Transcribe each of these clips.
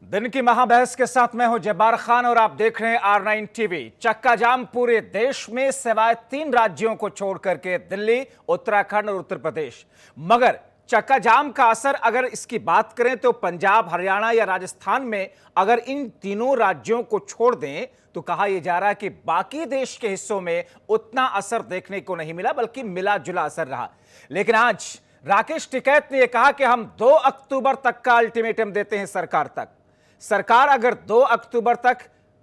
दिन की महाबहस के साथ मैं हूं जब्बार खान और आप देख रहे हैं R9 टीवी। चक्का जाम पूरे देश में सिवाय 3 राज्यों को छोड़ करके दिल्ली, उत्तराखंड और उत्तर प्रदेश। मगर चक्का जाम का असर अगर इसकी बात करें तो पंजाब, हरियाणा या राजस्थान में अगर इन तीनों राज्यों को छोड़ दें तो कहा यह जा रहा है कि बाकी देश के हिस्सों में उतना असर देखने को नहीं मिला, बल्कि मिला जुला असर रहा। लेकिन आज राकेश टिकैत ने यह कहा कि हम 2 अक्टूबर तक का अल्टीमेटम देते हैं सरकार तक। सरकार अगर 2 अक्टूबर तक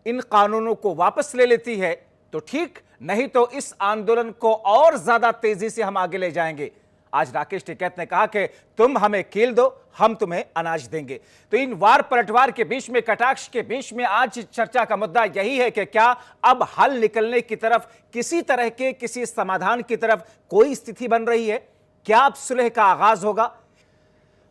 इन कानूनों को वापस ले लेती है तो ठीक, नहीं तो इस आंदोलन को और ज्यादा तेजी से हम आगे ले जाएंगे। आज राकेश टिकैत ने कहा कि तुम हमें कील दो, हम तुम्हें अनाज देंगे। तो इन वार पलटवार के बीच में, कटाक्ष के बीच में आज चर्चा का मुद्दा यही है कि क्या अब हल निकलने की तरफ, किसी तरह के किसी समाधान की तरफ कोई स्थिति बन रही है? क्या अब सुलह का आगाज होगा?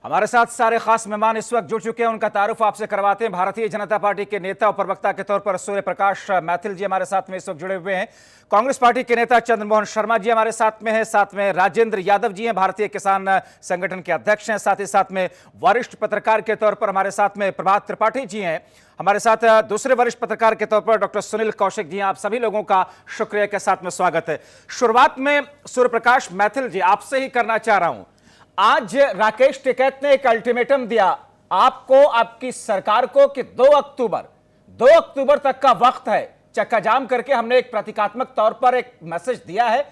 हमारे साथ सारे खास मेहमान इस वक्त जुड़ चुके हैं, उनका तारुफ आपसे करवाते हैं। भारतीय जनता पार्टी के नेता और प्रवक्ता के तौर पर सूर्य प्रकाश मैथिल जी हमारे साथ में इस वक्त जुड़े हुए हैं। कांग्रेस पार्टी के नेता चंद्रमोहन शर्मा जी हमारे साथ में हैं। साथ में राजेंद्र यादव जी हैं, भारतीय किसान संगठन के अध्यक्ष हैं। साथ ही साथ में वरिष्ठ पत्रकार के तौर पर हमारे साथ में प्रभात त्रिपाठी जी हैं। हमारे साथ दूसरे वरिष्ठ पत्रकार के तौर पर डॉक्टर सुनील कौशिक जी हैं। आप सभी लोगों का शुक्रिया के साथ में स्वागत है। शुरुआत में सूर्य प्रकाश मैथिल जी आपसे ही करना चाह रहा हूं। आज राकेश टिकैत ने एक अल्टीमेटम दिया आपको, आपकी सरकार को, कि 2 अक्टूबर तक का वक्त है। चक्का जाम करके हमने एक प्रतीकात्मक तौर पर एक मैसेज दिया है,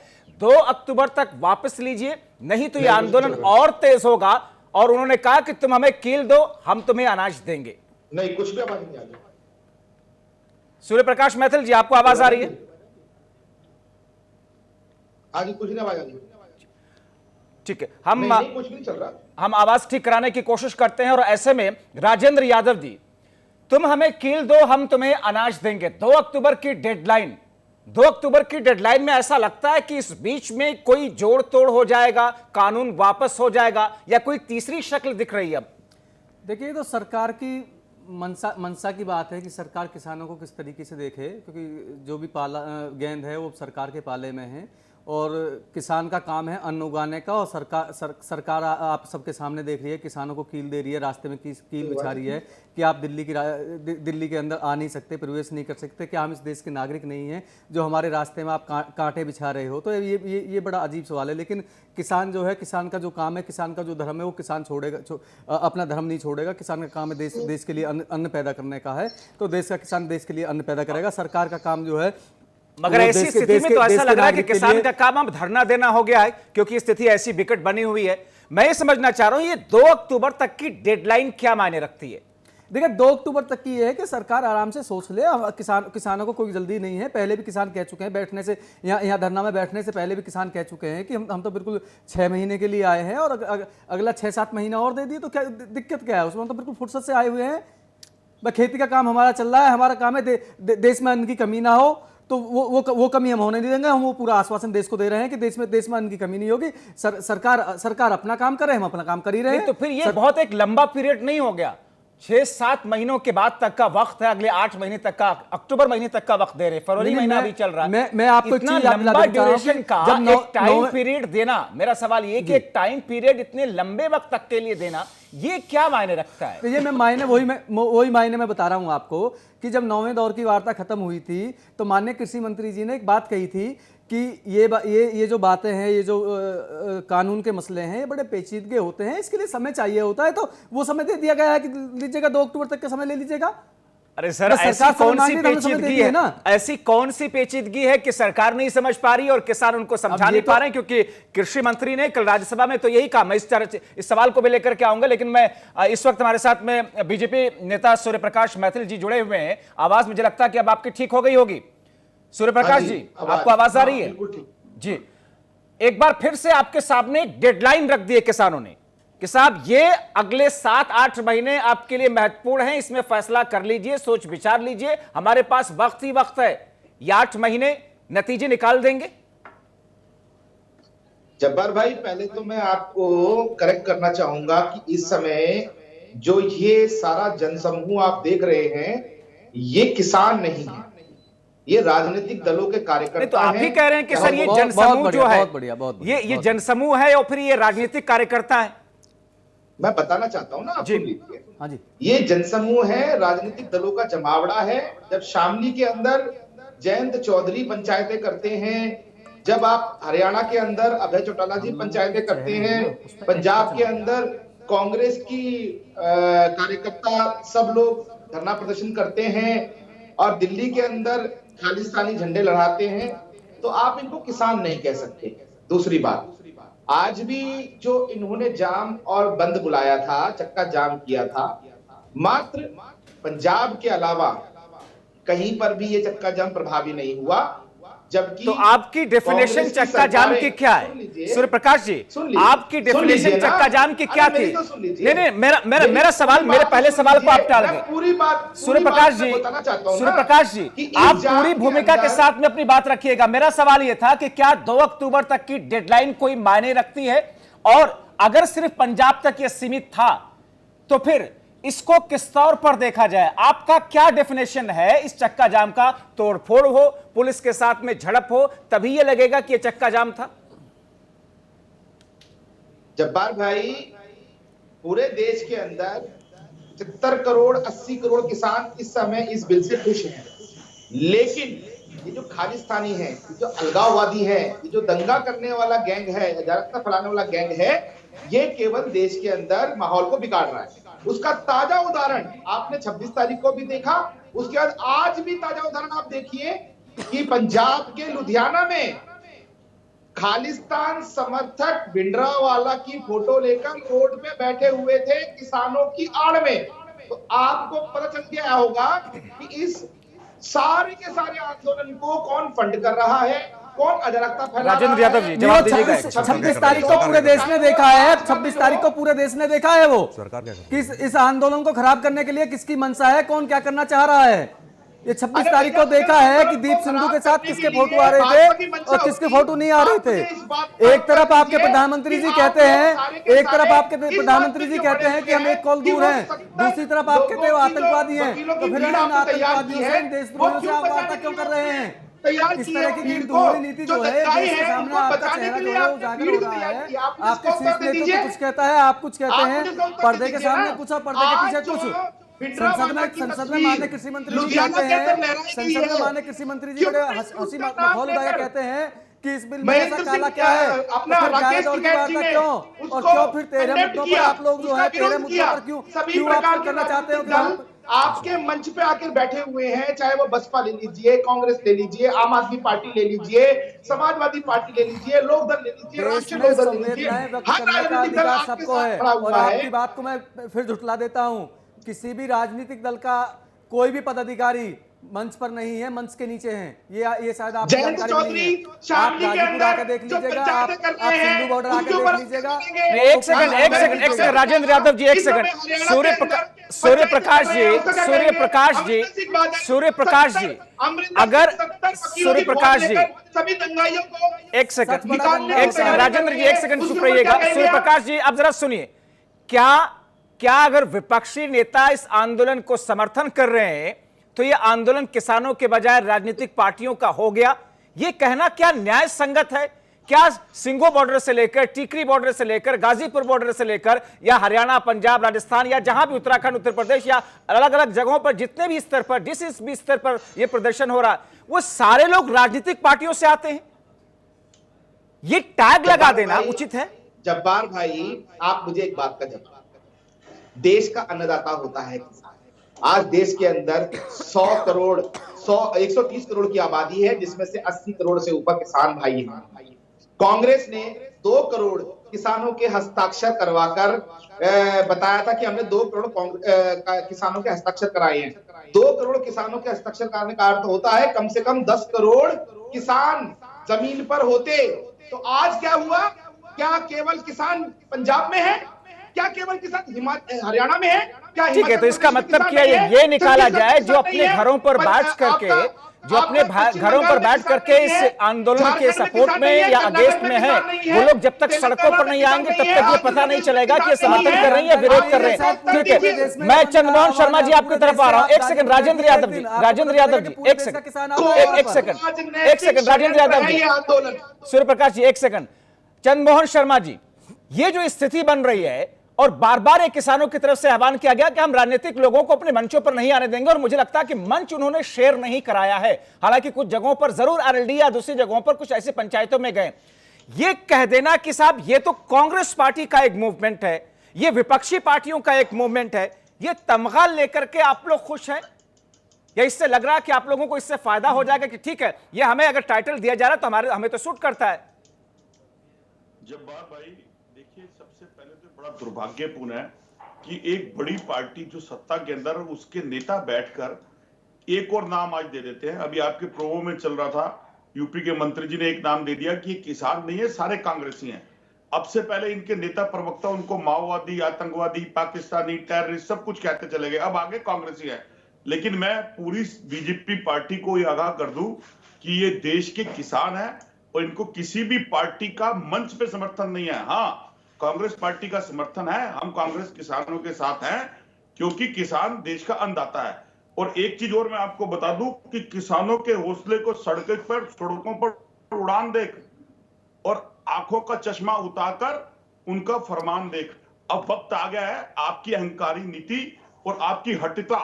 2 अक्टूबर तक वापस लीजिए, नहीं तो यह आंदोलन और तेज होगा। और उन्होंने कहा कि तुम हमें कील दो, हम तुम्हें अनाज देंगे। नहीं, कुछ भी आवाज नहीं आ रही। सूर्य प्रकाश मैथिल जी, आपको आवाज आ रही है? आज कुछ नहीं आवाज आ रही। ठीक है, नहीं, कुछ नहीं चल रहा। हम आवाज ठीक कराने की कोशिश करते हैं। और ऐसे में राजेंद्र यादव जी, तुम हमें कील दो, हम तुम्हें अनाज देंगे। 2 अक्टूबर की डेडलाइन, 2 अक्टूबर की डेडलाइन में ऐसा लगता है कि इस बीच में कोई जोड़ तोड़ हो जाएगा, कानून वापस हो जाएगा, या कोई तीसरी शक्ल दिख रही है? अब देखिए, तो सरकार की मनसा की बात है कि सरकार किसानों को किस तरीके से देखे, क्योंकि जो भी गेंद है वो सरकार के पाले में है और किसान का काम है अन्न उगाने का। और सरकार आप सबके सामने देख रही है, किसानों को कील दे रही है, रास्ते में कील बिछा रही है कि आप दिल्ली के अंदर आ नहीं सकते, प्रवेश नहीं कर सकते, कि हम इस देश के नागरिक नहीं हैं जो हमारे रास्ते में आप कांटे बिछा रहे हो। तो ये बड़ा अजीब सवाल है। लेकिन किसान जो है, किसान का जो काम है, किसान का जो धर्म है, वो किसान छोड़ेगा, अपना धर्म नहीं छोड़ेगा। किसान का काम है देश के लिए अन्न पैदा करने का है, तो देश का किसान देश के लिए अन्न पैदा करेगा। सरकार का काम जो है, मगर ऐसी स्थिति में तो ऐसा लग रहा है कि किसान का काम अब धरना देना हो गया है, क्योंकि स्थिति ऐसी विकट बनी हुई है। मैं ये समझना चाह रहा हूं, ये 2 अक्टूबर तक की डेडलाइन क्या मायने रखती है? देखिए, 2 अक्टूबर तक की ये है कि सरकार आराम से सोच ले। किसानों को कोई जल्दी नहीं है। पहले भी किसान कह चुके हैं, बैठने से यहाँ धरना में बैठने से पहले भी किसान कह चुके हैं कि हम तो बिल्कुल 6 महीने के लिए आए हैं, और अगला 6-7 महीना और दे दिए तो क्या दिक्कत क्या है उसमें? हम तो बिल्कुल फुर्सत से आए हुए हैं। खेती का काम हमारा चल रहा है, हमारा काम है देश में अन्न की कमी ना हो, तो वो कमी हम होने नहीं देंगे। हम वो पूरा आश्वासन देश को दे रहे हैं कि देश में अन्न की कमी नहीं होगी। सरकार अपना काम करे, हम अपना काम कर ही रहे हैं। तो फिर ये बहुत एक लंबा पीरियड नहीं हो गया? 6-7 महीनों के बाद तक का वक्त है, अगले 8 महीने तक का, अक्टूबर महीने तक का वक्त दे रहे। फरवरी महीना भी चल रहा है। मैं आपको इतना लंबा ड्यूरेशन का एक टाइम पीरियड देना, मेरा सवाल ये कि एक टाइम पीरियड इतने लंबे वक्त तक के लिए देना, ये क्या मायने रखता है? तो ये वही मायने में बता रहा हूं आपको कि जब 9वें दौर की वार्ता खत्म हुई थी तो माननीय कृषि मंत्री जी ने एक बात कही थी कि ये जो बातें हैं, ये जो कानून के मसले हैं, ये बड़े पेचीदगे होते हैं, इसके लिए समय चाहिए होता है। तो वो समय दे दिया गया है कि लीजिएगा, 2 अक्टूबर तक का समय ले लीजिएगा। अरे सर, ऐसी कौन सी पेचीदगी है ना? ऐसी कौन सी पेचीदगी है कि सरकार नहीं समझ पा रही और किसान उनको समझा नहीं पा रहे हैं? क्योंकि कृषि मंत्री ने कल राज्यसभा में तो यही कहा। मैं इस सवाल को भी लेकर के आऊंगा, लेकिन मैं इस वक्त हमारे साथ में बीजेपी नेता सूर्य प्रकाश मैथिल जी जुड़े हुए हैं। आवाज मुझे लगता है कि अब आपकी ठीक हो गई होगी। सूर्य प्रकाश जी, आपको आवाज आ रही है? जी, एक बार फिर से आपके सामने डेडलाइन रख दी है किसानों ने कि साहब, ये अगले 7-8 महीने आपके लिए महत्वपूर्ण हैं, इसमें फैसला कर लीजिए, सोच विचार लीजिए, हमारे पास वक्त ही वक्त है, ये 8 महीने नतीजे निकाल देंगे। जब्बार भाई, पहले तो मैं आपको करेक्ट करना चाहूंगा कि इस समय जो ये सारा जनसमूह आप देख रहे हैं, ये किसान नहीं है, ये राजनीतिक दलों के कार्यकर्ता तो आप ही कह रहे हैं कि सर ये जनसमूह जो है, ये जनसमूह है और फिर ये राजनीतिक कार्यकर्ता है? मैं बताना चाहता हूं ना, आप जी। सुन लीजिए। हाँ जी। ये जनसमूह है, राजनीतिक दलों का जमावड़ा है। जब शामली के अंदर जयंत चौधरी पंचायतें करते हैं, जब आप हरियाणा के अंदर अभय चौटाला जी पंचायतें करते हैं, पंजाब के अंदर कांग्रेस की कार्यकर्ता सब लोग धरना प्रदर्शन करते हैं, और दिल्ली के अंदर खालिस्तानी झंडे लहराते हैं, तो आप इनको किसान नहीं कह सकते। दूसरी बात, आज भी जो इन्होंने जाम और बंद बुलाया था, चक्का जाम किया था, मात्र पंजाब के अलावा कहीं पर भी ये चक्का जाम प्रभावी नहीं हुआ। जबकि तो आपकी डेफिनेशन चक्का जाम की क्या है सूर्य प्रकाश जी? आपकी डेफिनेशन चक्का जाम की क्या थी? नहीं नहीं, मेरा सवाल, मेरे पहले सवाल को आप टाल गए। पूरी बात सूर्य प्रकाश जी, सूर्य प्रकाश जी, आप पूरी भूमिका के साथ में अपनी बात रखिएगा। मेरा सवाल यह था कि क्या 2 अक्टूबर तक की डेडलाइन कोई मायने रखती है, और अगर सिर्फ पंजाब तक यह सीमित था तो फिर इसको किस तौर पर देखा जाए? आपका क्या डेफिनेशन है इस चक्का जाम का? तोड़फोड़ हो, पुलिस के साथ में झड़प हो, तभी यह लगेगा कि यह चक्का जाम था? जब्बार भाई, पूरे देश के अंदर 70 करोड़ 80 करोड़ किसान इस समय इस बिल से खुश हैं, लेकिन ये जो खालिस्तानी है, ये जो अलगाववादी है, ये जो दंगा करने वाला गैंग है, अराजकता फैलाने वाला गैंग है, ये केवल देश के अंदर माहौल को बिगाड़ रहा है। उसका ताजा उदाहरण आपने 26 तारीख को भी देखा, उसके बाद आज भी ताजा उदाहरण आप देखिए कि पंजाब के लुधियाना में खालिस्तान समर्थक भिंडरावाला की फोटो लेकर रोड पे बैठे हुए थे किसानों की आड़ में। तो आपको पता चल गया होगा कि इस सारे के सारे आंदोलन को कौन फंड कर रहा है, कौन अराजकता फैला रहा है। राजेंद्र यादव जी, जवाब दीजिएगा। 26 तारीख को पूरे देश ने देखा है, 26 तारीख को पूरे देश ने देखा है वो कि इस आंदोलन को खराब करने के लिए किसकी मंशा है, कौन क्या करना चाह रहा है। ये 26 तारीख को देखा है कि दीप सिंधु के साथ किसके फोटो आ रहे थे और किसके फोटो नहीं आ रहे थे। एक तरफ आपके प्रधानमंत्री जी कहते हैं कि हम एक कॉल दूर हैं, दूसरी तरफ आप कहते हो आतंकवादी हैं, तो फिर इन आतंकवादियों से, इन देशद्रोहियों से आप वार्ता क्यों कर रहे हैं? इस तरह की गिरदोहरी नीति जो है देश के सामने आपका चेहरा जो है उजागर हो रहा है। आपके शीर्ष नेतृत्व कुछ कहता है, आप कुछ कहते हैं, पर्दे के सामने कुछ और पर्दे के पीछे कुछ। संसद में माननीय कृषि मंत्री जी कहते हैं, संसद में माननीय कृषि मंत्री जी बड़े हंसी मखौल उड़ाकर कहते हैं कि इस बिल में ऐसा काला क्या है, तो फिर जायज और की वार्ता क्यों, और क्यों फिर 13 मुद्दों पर आप लोग जो है 13 मुद्दों पर क्यों आप करना चाहते हो कि आपके मंच पे आकर बैठे हुए हैं, चाहे वो बसपा ले लीजिए, कांग्रेस ले लीजिए, आम आदमी पार्टी ले लीजिए, समाजवादी पार्टी ले लीजिए, लोकदल ले लीजिए, राष्ट्रीय लोकदल ले लीजिए, हर राजनीतिक दल सबको है। और आपकी बात को मैं फिर झुठला देता हूं, किसी भी राजनीतिक दल का कोई भी पदाधिकारी मंच पर नहीं है, मंच के नीचे हैं। ये शायद आपको जानकारी नहीं है। आप गाजीपुर आकर देख लीजिएगा, आप सिंधु बॉर्डर आकर देख लीजिएगा। एक सेकंड राजेंद्र यादव जी, एक सेकंड। सूर्य प्रकाश जी, अगर सूर्य प्रकाश जी, एक सेकंड राजेंद्र जी, एक सेकंड चुप रहिएगा। सूर्य प्रकाश जी, आप जरा सुनिए, क्या अगर विपक्षी नेता इस आंदोलन को समर्थन कर रहे हैं तो यह आंदोलन किसानों के बजाय राजनीतिक पार्टियों का हो गया? यह कहना क्या न्याय संगत है? क्या सिंगो बॉर्डर से लेकर, टीकरी बॉर्डर से लेकर, गाजीपुर बॉर्डर से लेकर, या हरियाणा, पंजाब, राजस्थान, या जहां भी उत्तराखंड, उत्तर प्रदेश, या अलग अलग जगहों पर जितने भी स्तर पर, जिस भी स्तर पर यह प्रदर्शन हो रहा है, वो सारे लोग राजनीतिक पार्टियों से आते हैं? ये टैग लगा देना उचित है? जब्बार भाई, आप मुझे एक बात का जवाब, देश का अन्नदाता होता है किसान। आज देश के अंदर 130 करोड़ की आबादी है, जिसमें से 80 करोड़ से ऊपर किसान भाई हैं। कांग्रेस ने 2 करोड़ किसानों के हस्ताक्षर करवाकर बताया था कि हमने 2 करोड़ किसानों के हस्ताक्षर कराए हैं। 2 करोड़ किसानों के हस्ताक्षर कराने का अर्थ होता है कम से कम 10 करोड़ किसान जमीन पर होते। तो आज क्या हुआ? क्या केवल किसान पंजाब में है? क्या केवल किसान हरियाणा में है? क्या ठीक है, तो इसका मतलब क्या ये निकाला जाए, जो अपने घरों पर बैठ करके इस आंदोलन के सपोर्ट में या अगेंस्ट में है, वो लोग जब तक सड़कों पर नहीं आएंगे तब तक ये पता नहीं चलेगा कि ये समर्थन कर रहे हैं या विरोध कर रहे हैं। ठीक है, मैं चंद्रमोहन शर्मा जी आपकी तरफ आ रहा हूं। एक सेकंड राजेंद्र यादव जी, राजेंद्र यादव जी, एक सेकंड राजेंद्र यादव जी, सूर्य प्रकाश जी, एक सेकंड। चंद्रमोहन शर्मा जी, ये जो स्थिति बन रही है, और बार बार एक किसानों की तरफ से आह्वान किया गया कि हम राजनीतिक लोगों को अपने मंचों पर नहीं आने देंगे, और मुझे लगता है कि मंच उन्होंने शेयर नहीं कराया है। हालांकि कुछ जगहों पर जरूर आरएलडी या दूसरी जगहों पर कुछ ऐसी पंचायतों में गए। ये कह देना कि साहब ये तो कांग्रेस पार्टी का एक मूवमेंट है, ये विपक्षी पार्टियों का एक मूवमेंट है, ये तमगा लेकर के आप लोग खुश हैं, या इससे लग रहा है कि आप लोगों को इससे फायदा हो जाएगा कि ठीक है ये हमें अगर टाइटल दिया जा रहा है तो हमें तो सूट करता है? जब्बार भाई देखिए, सबसे पहले तो बड़ा दुर्भाग्यपूर्ण है कि एक बड़ी पार्टी जो सत्ता के अंदर, उसके नेता बैठकर एक और नाम आज दे देते हैं। अभी आपके प्रोमो में चल रहा था, यूपी के मंत्री जी ने एक नाम दे दिया कि ये किसान नहीं है, सारे कांग्रेसी हैं। अब से पहले इनके नेता प्रवक्ता उनको माओवादी, आतंकवादी, पाकिस्तानी, टेररिस्ट सब कुछ कहते चले गए, अब आगे कांग्रेसी है। लेकिन मैं पूरी बीजेपी पार्टी को ये आगाह कर दूं कि ये देश के किसान हैं और इनको किसी भी पार्टी का मंच पे समर्थन नहीं है। हाँ, कांग्रेस पार्टी का समर्थन है, हम कांग्रेस किसानों के साथ हैं, क्योंकि किसान देश का अन्नदाता है। और एक चीज और मैं आपको बता दूं कि किसानों के हौसले को सड़कों पर उड़ान देख और आंखों का चश्मा उतारकर उनका फरमान देख। अब वक्त आ गया है, आपकी अहंकारी नीति और आपकी हठता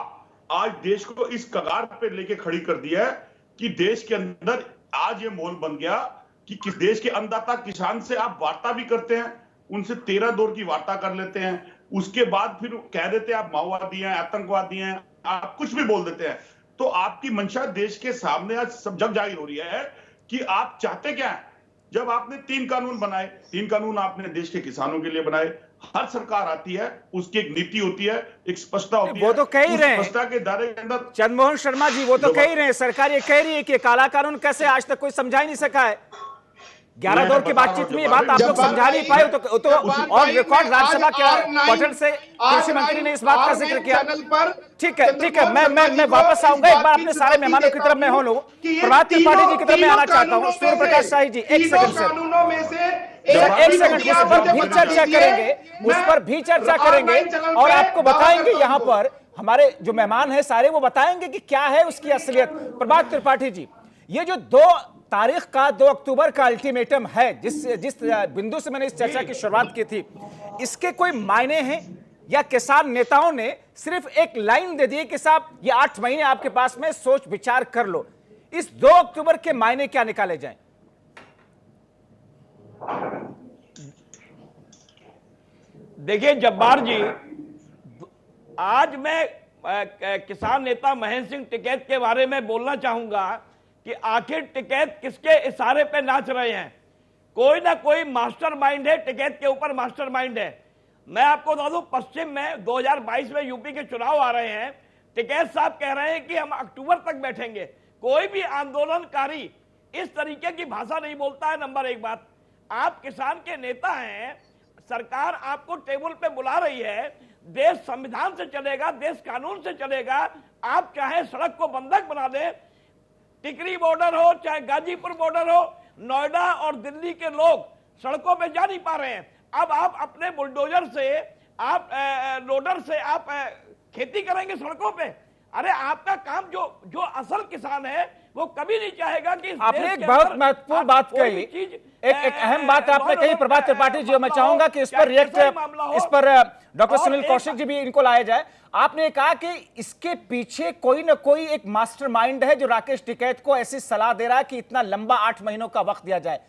आज देश को इस कगार पे लेके खड़ी कर दिया है कि देश के अंदर आज ये माहौल बन गया कि किस देश के अन्नदाता किसान से आप वार्ता भी करते हैं, उनसे 13 दौर की वार्ता कर लेते हैं, उसके बाद फिर कह देते हैं आप माओवादी हैं, आतंकवादी हैं, आप कुछ भी बोल देते हैं। तो आपकी मंशा देश के सामने आज सब जग जाहिर हो रही है कि आप चाहते क्या हैं। जब आपने 3 कानून बनाए, 3 कानून आपने देश के किसानों के लिए बनाए। हर सरकार आती है, उसकी एक नीति होती है, एक स्पष्टता होती है। वो तो कह ही रहे हैं, स्पष्टता के दायरे के अंदर चंद्रमोहन शर्मा जी वो तो कह ही रहे हैं, सरकार ये कह रही है कि काला कानून कैसे आज तक कोई समझा ही नहीं सका है। 11 दौर की बातचीत में ये बात आप लोग समझा नहीं पाए, तो और रिकॉर्ड राज्यसभा के पटल से कृषि मंत्री ने इस बात का जिक्र किया। ठीक है, मैं वापस आऊंगा, एक बार अपने सारे मेहमानों की तरफ मैं हो लूं, प्रभात त्रिपाठी जी की तरफ मैं आना चाहता हूं। सूर्य प्रकाश शाही जी, एक सेकंड उस पर भी चर्चा करेंगे, उस पर भी चर्चा करेंगे, और आपको बताएंगे यहाँ पर हमारे जो मेहमान हैं सारे वो बताएंगे कि क्या है उसकी असलियत। प्रभात त्रिपाठी जी, ये जो 2 तारीख का 2 अक्टूबर का अल्टीमेटम है, जिस बिंदु से मैंने इस चर्चा की शुरुआत की थी, इसके कोई मायने हैं या किसान नेताओं ने सिर्फ एक लाइन दे दी कि साहब ये 8 महीने आपके पास में सोच विचार कर लो? इस 2 अक्टूबर के मायने क्या निकाले जाएं? देखिए जब्बार जी, आज मैं किसान नेता महेंद्र सिंह टिकैत के बारे में बोलना चाहूंगा कि आखिर टिकैत किसके इशारे पे नाच रहे हैं। कोई ना कोई मास्टरमाइंड है, टिकैत के ऊपर मास्टरमाइंड है। मैं आपको बता दूं, पश्चिम में 2022 में यूपी के चुनाव आ रहे हैं, टिकैत साहब कह रहे हैं कि हम अक्टूबर तक बैठेंगे। कोई भी आंदोलनकारी इस तरीके की भाषा नहीं बोलता है। नंबर 1 बात, आप किसान के नेता हैं, सरकार आपको टेबल पे बुला रही है, देश संविधान से चलेगा, देश कानून से चलेगा। आप चाहे सड़क को बंधक बना दें, टिकरी बॉर्डर हो चाहे गाजीपुर बॉर्डर हो, नोएडा और दिल्ली के लोग सड़कों पे जा नहीं पा रहे हैं। अब आप अपने बुलडोजर से, आप लोडर से आप खेती करेंगे सड़कों पे। अरे आपका काम, जो असल किसान है वो कभी नहीं चाहेगा कि आपने एक बहुत महत्वपूर्ण बात कही, एक अहम बात आपने कही प्रभात त्रिपाठी जी, मैं चाहूंगा कि इस पर रिएक्ट, इस पर डॉक्टर सुनील कौशिक जी भी इनको लाया जाए। आपने कहा कि इसके पीछे कोई ना कोई एक मास्टरमाइंड है जो राकेश टिकैत को ऐसी सलाह दे रहा है कि इतना लंबा 8 महीनों का वक्त दिया जाए।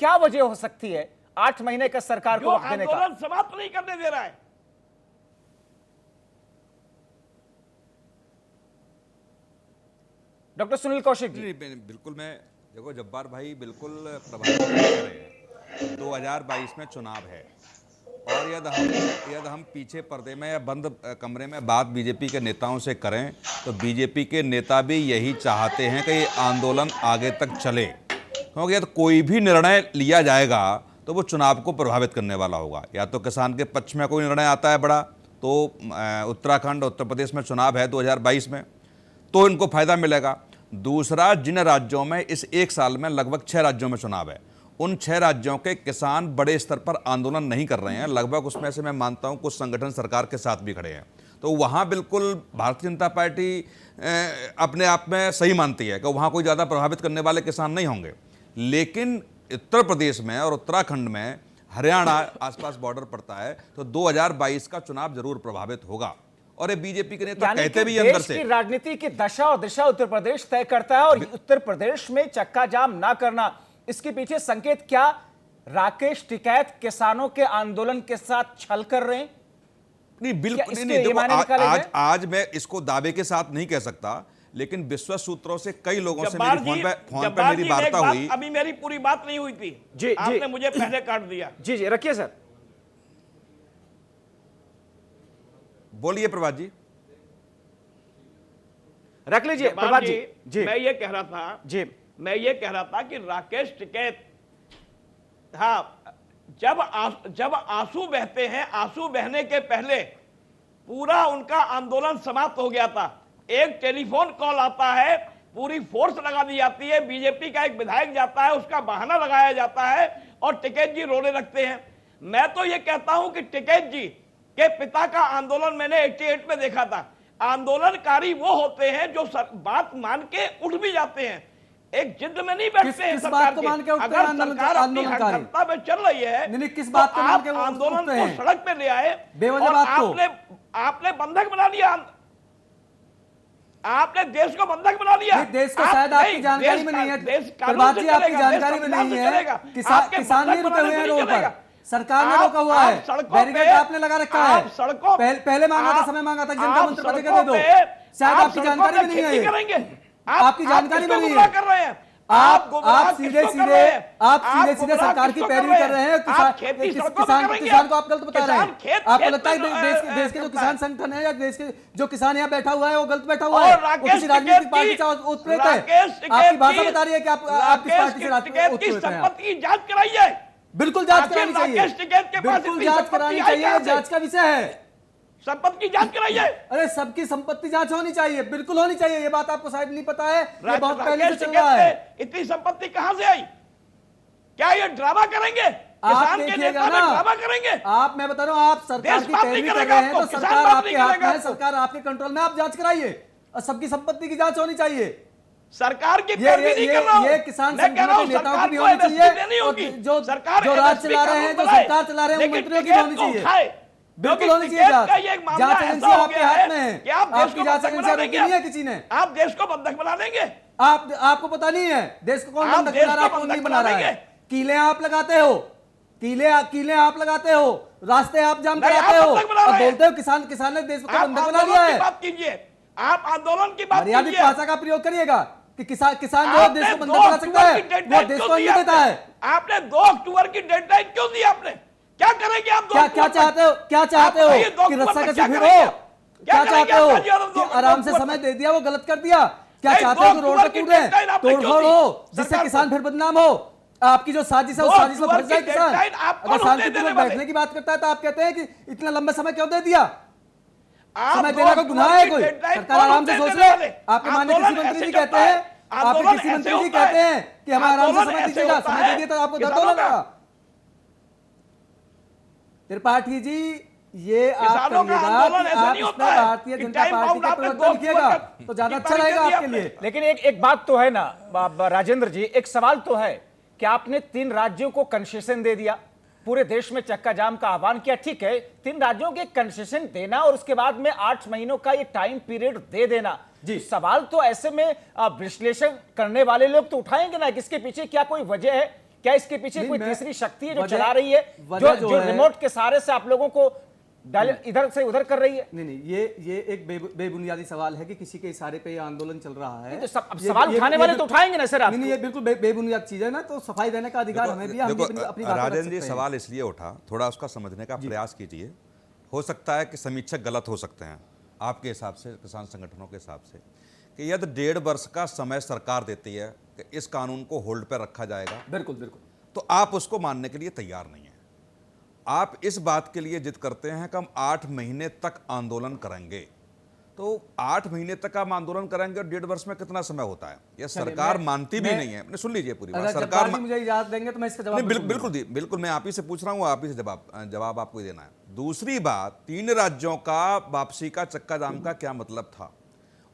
क्या वजह हो सकती है 8 महीने का सरकार को वक्त देने का? आंदोलन समाप्त नहीं करने दे रहा है। डॉक्टर सुनील कौशिक जी। बिल्कुल, मैं देखो जब्बार भाई बिल्कुल प्रभावित कर रहे हैं। 2022 में चुनाव है और यदि हम पीछे पर्दे में या बंद कमरे में बात बीजेपी के नेताओं से करें तो बीजेपी के नेता भी यही चाहते हैं कि ये आंदोलन आगे तक चले, क्योंकि यदि कोई भी निर्णय लिया जाएगा तो वो चुनाव को प्रभावित करने वाला होगा। या तो किसान के पक्ष में कोई निर्णय आता है बड़ा, तो उत्तराखंड उत्तर प्रदेश में चुनाव है 2022 में, तो इनको फायदा मिलेगा। दूसरा, जिन राज्यों में इस 1 साल में लगभग 6 राज्यों में चुनाव है, उन 6 राज्यों के किसान बड़े स्तर पर आंदोलन नहीं कर रहे हैं। लगभग उसमें से मैं मानता हूं कुछ संगठन सरकार के साथ भी खड़े हैं। तो वहां बिल्कुल भारतीय जनता पार्टी अपने आप में सही मानती है कि वहां कोई ज़्यादा प्रभावित करने वाले किसान नहीं होंगे। लेकिन उत्तर प्रदेश में और उत्तराखंड में हरियाणा आसपास बॉर्डर पड़ता है, तो 2022 का चुनाव जरूर प्रभावित होगा। और ये बीजेपी के नेता यानी कहते कि भी अंदर देश से। की राजनीति की दशा और दिशा उत्तर प्रदेश तय करता है, और उत्तर प्रदेश में चक्का जाम ना करना, इसके पीछे संकेत क्या? राकेश टिकैत किसानों के आंदोलन के साथ छल कर रहे हैं? नहीं, क्या बिल्कुल इसके नहीं। ये देखो, मायने निकाले आज गए? आज मैं इसको दावे के साथ नहीं कह सकता, लेकिन विश्वस्त सूत्रों से कई लोगों से जब्बार मेरी जी, फोन पे जब्बार मेरी जी, वार्ता एक बात, हुई। अभी मेरी पूरी बात नहीं हुई थी जी, आपने जी। मुझे पहले काट दिया। जी जी, रखिए सर, बोलिए प्रभात जी। रख लीजिए जब्बार प्रभात जी। जी मैं ये कह रहा था जी, मैं ये कह रहा था कि राकेश टिकैत, हाँ, जब आंसू बहते हैं, आंसू बहने के पहले पूरा उनका आंदोलन समाप्त हो गया था। एक टेलीफोन कॉल आता है, पूरी फोर्स लगा दी जाती है, बीजेपी का एक विधायक जाता है, उसका बहाना लगाया जाता है और टिकैत जी रोने लगते हैं। मैं तो ये कहता हूं कि टिकैत जी के पिता का आंदोलन मैंने 88 में देखा था। आंदोलनकारी वो होते हैं जो बात मान के उठ भी जाते हैं, एक जिद में नहीं बैठते हैं। किस सरकार बात को मान के उठते हैं अगर आंदोलन- सरकार अपनी आंदोलनकारी? हरकता में चल रही है, नहीं, किस तो बात को मान आप के वो आंदोलन उठते को हैं? सड़क पे ले आए बेवजह और बात को। आपने बंधक बना लिया, आपने देश को बंधक बना लिया। नहीं, देश को आप शायद आपकी नहीं, जानकारी देश में का- नहीं है। देश कानून प्रभात से जी, आपकी चलेगा, देश जानकारी में संविधान नहीं से है। चलेगा। आपके किसान नहीं बंधक रुके हुए हैं बनाने रोड से नहीं पर, चलेगा। सरकार ने आप- रोका हुआ है, आप सड़कों बैरिकेड पे- आपने लगा रखा है। आप सड़कों- पहले मांगा था, आप- समय मांगा था कि आप जनता मंत्री पद सड़कों दे दो। पे- शायद आप आपकी सड़कों जानकारी पे में नहीं है खेती ये। करेंगे। आपकी जानकारी में किसको नहीं गुमराह है। कर रहे हैं? आप गुमराह सीधे किसको कर सीधे रहे हैं? आप सीधे सीधे गुमराह सरकार की किसको पैरवी कर रहे हैं। आप खेती सड़कों पे करेंगे। किसान को आप गलत बता रहे किसान खेत- हैं। आपको खेत लगता है में देश के जो करता किसान है। संगठन है या देश के जो किसान यहाँ बैठा हुआ है वो गलत बैठा हुआ और है, वो राकेश किसी राजनीतिक टिकैत पार्टी की- से उत्प्रेरित है। राकेश टिकैत आपकी भाषा की- बता रही है कि आप किस पार्टी से राकेश टिकैत की उत्प्रेरित हैं आप। संपत्ति की जांच कराई जाए। बिल्कुल जांच आखिर करानी चाहिए, राकेश टिकैत के पास बिल्कुल इतनी जांच संपत्ति करानी आई चाहिए, कहां ये से? जांच का विषय है। संपत्ति की जांच कराई जाए। अरे सबकी संपत्ति जांच होनी चाहिए, बिल्कुल होनी चाहिए। ये बात आपको शायद नहीं पता है, ये बहुत पहले राकेश से चल टिकैत रहा है। से इतनी संपत्ति कहां से आई? क्या ये ड्रामा करेंगे? आप किसान के देखिएगा नेता ना, में ड्रामा करेंगे? आप, मैं बता रहा हूं, आप सरकार देश की बात नहीं पैरवी कर करेगा रहे हैं आपको, तो किसान सरकार बात आपके नहीं हाथ करेगा में है, आपको। सरकार आपके कंट्रोल में, आप जांच कराइए और सबकी संपत्ति की जांच होनी चाहिए। सरकार की पैरवी नहीं कर रहा हूं। ये किसान मैं कह रहा संगठनों हूं के नेताओं सरकार की भी को होनी MSP चाहिए, देनी और होगी। जो सरकार जो राज MSP चला रहे हैं, जो कानून सरकार चला रहे हैं, वो लेकिन मंत्रियों की भी टिकैत होनी को चाहिए। खाए। बिल्कुल क्योंकि होनी चाहिए टिकैत जांच। का ये एक मामला जांच ऐसा एजेंसी हो आपके गया हाथ है में है, कि आप देश आपकी को जांच बंधक एजेंसी बना रोकी देंगे। नहीं है किसी ने। आप देश को बंधक बना देंगे। आपको पता नहीं है देश को कौन आप बंधक देश बना को रहा है, कौन बंधक नहीं बना रहा बना है। देंगे। कीले आप लगाते हो, कीले आप लगाते हो, रास्ते आप जाम नहीं, कराते आप हो बंधक बना और रहे हैं। बोलते हो किसान ने देश को आप बंधक बना आंदोलन लिया की है। बात कीजिए, आप आंदोलन की बात मर्यादित कीजिए। भाषा का प्रयोग करिएगा कि किसान जो है आपने देश को 2 बंधक बना सकता अक्टूबर है, की वो डेडलाइन देश क्यों को दी नहीं देता है। आपने 2 अक्टूबर की डेडलाइन क्यों दी? आपने क्या करेंगे आप? 2 क्या अक्टूबर तक? चाहते हो, क्या चाहते आप हो बताइए, 2 कि अक्टूबर रस्सा तक कैसे क्या फिर करेंगे? हो? क्या करेंगे चाहते आप? हो राज्य वालों कि 2 आराम से अक्टूबर समय तक? दे दिया, वो गलत कर दिया? क्या नहीं, चाहते हो कि 2 रोड पे अक्टूबर की कूदे, डेडलाइन आपने तोड़फोड़ क्यों दी? हो, जिससे सरकार किसान को। फिर बदनाम हो? आपकी जो साजिश है उस 2 साजिश में अक्टूबर फंस जाए की किसान। डेडलाइन आप कौन अगर होते शांतिपूर्वक देने वाले? बैठने की बात करता है तो आप कहते हैं कि इतना लंबा समय क्यों दे दिया? आप समय 2 देने का गुनाह है अक्टूबर कोई? की डेडलाइन सरकार कौन आराम से होते सोच देने ले। वाले? आपके माननीय आंदोलन कृषि मंत्री ऐसे जी चलता कहते है। हैं, आपके आंदोलन कृषि ऐसे मंत्री जी होता कहते है। हैं कि हमें आराम से आंदोलन समय ऐसे दीजिएगा, होता समय है दे दिया तो आपको दर्द किसानों होने का। लगा। त्रिपाठी जी, ये आप किसानों का करिएगा आंदोलन कि ऐसा आप नहीं इसमें होता है भारतीय कि जनता टाइम पार्टी बाउंड का आपने प्रवक्ता 2 लिखिएगा अक्टूबर तो ज्यादा की अच्छा तारीख रहेगा दे दी आपके आपने। लिए। लेकिन एक बात तो है ना राजेंद्र जी, एक सवाल तो है कि आपने 3 राज्यों को कंसेशन दे दिया, पूरे देश में चक्का जाम का आह्वान किया, ठीक है, 3 राज्यों के कंसेशन देना और उसके बाद में 8 महीनों का ये टाइम पीरियड दे देना जी, सवाल तो ऐसे में विश्लेषण करने वाले लोग तो उठाएंगे ना कि इसके पीछे क्या कोई वजह है? क्या इसके पीछे कोई तीसरी शक्ति है जो चला रही है, जो रिमोट के सहारे से आप लोगों को इधर से उधर कर रही है? नहीं, ये एक बेबुनियादी सवाल है कि किसी के इशारे पे ये आंदोलन चल रहा है। तो सवाल उठाने वाले तो उठाएंगे ना सर। नहीं, ये बिल्कुल बेबुनियाद चीज है ना, तो सफाई देने का अधिकार हमें भी है, हम भी अपनी बात रख राजेंद्र सकते जी, हैं। सवाल इसलिए उठा, थोड़ा उसका समझने का प्रयास कीजिए। हो सकता है कि समीक्षक गलत हो सकते हैं आपके हिसाब से, किसान संगठनों के हिसाब से, कि यदि 1.5 वर्ष का समय सरकार देती है कि इस कानून को होल्ड पर रखा जाएगा, बिल्कुल बिल्कुल, तो आप उसको मानने के लिए तैयार नहीं है। आप इस बात के लिए जिद करते हैं कि हम 8 महीने तक आंदोलन करेंगे। तो 8 महीने तक आप आंदोलन करेंगे और 1.5 वर्ष में कितना समय होता है? यह सरकार मानती भी नहीं है। सुन लीजिए पूरी बात। अगर सरकार जब्बार जी मुझे इजाजत देंगे तो मैं इसका जवाब बिल्कुल मैं आप ही से पूछ रहा हूं, आप ही से जवाब आपको ही देना है। दूसरी बात, 3 राज्यों का वापसी का चक्का जाम का क्या मतलब था?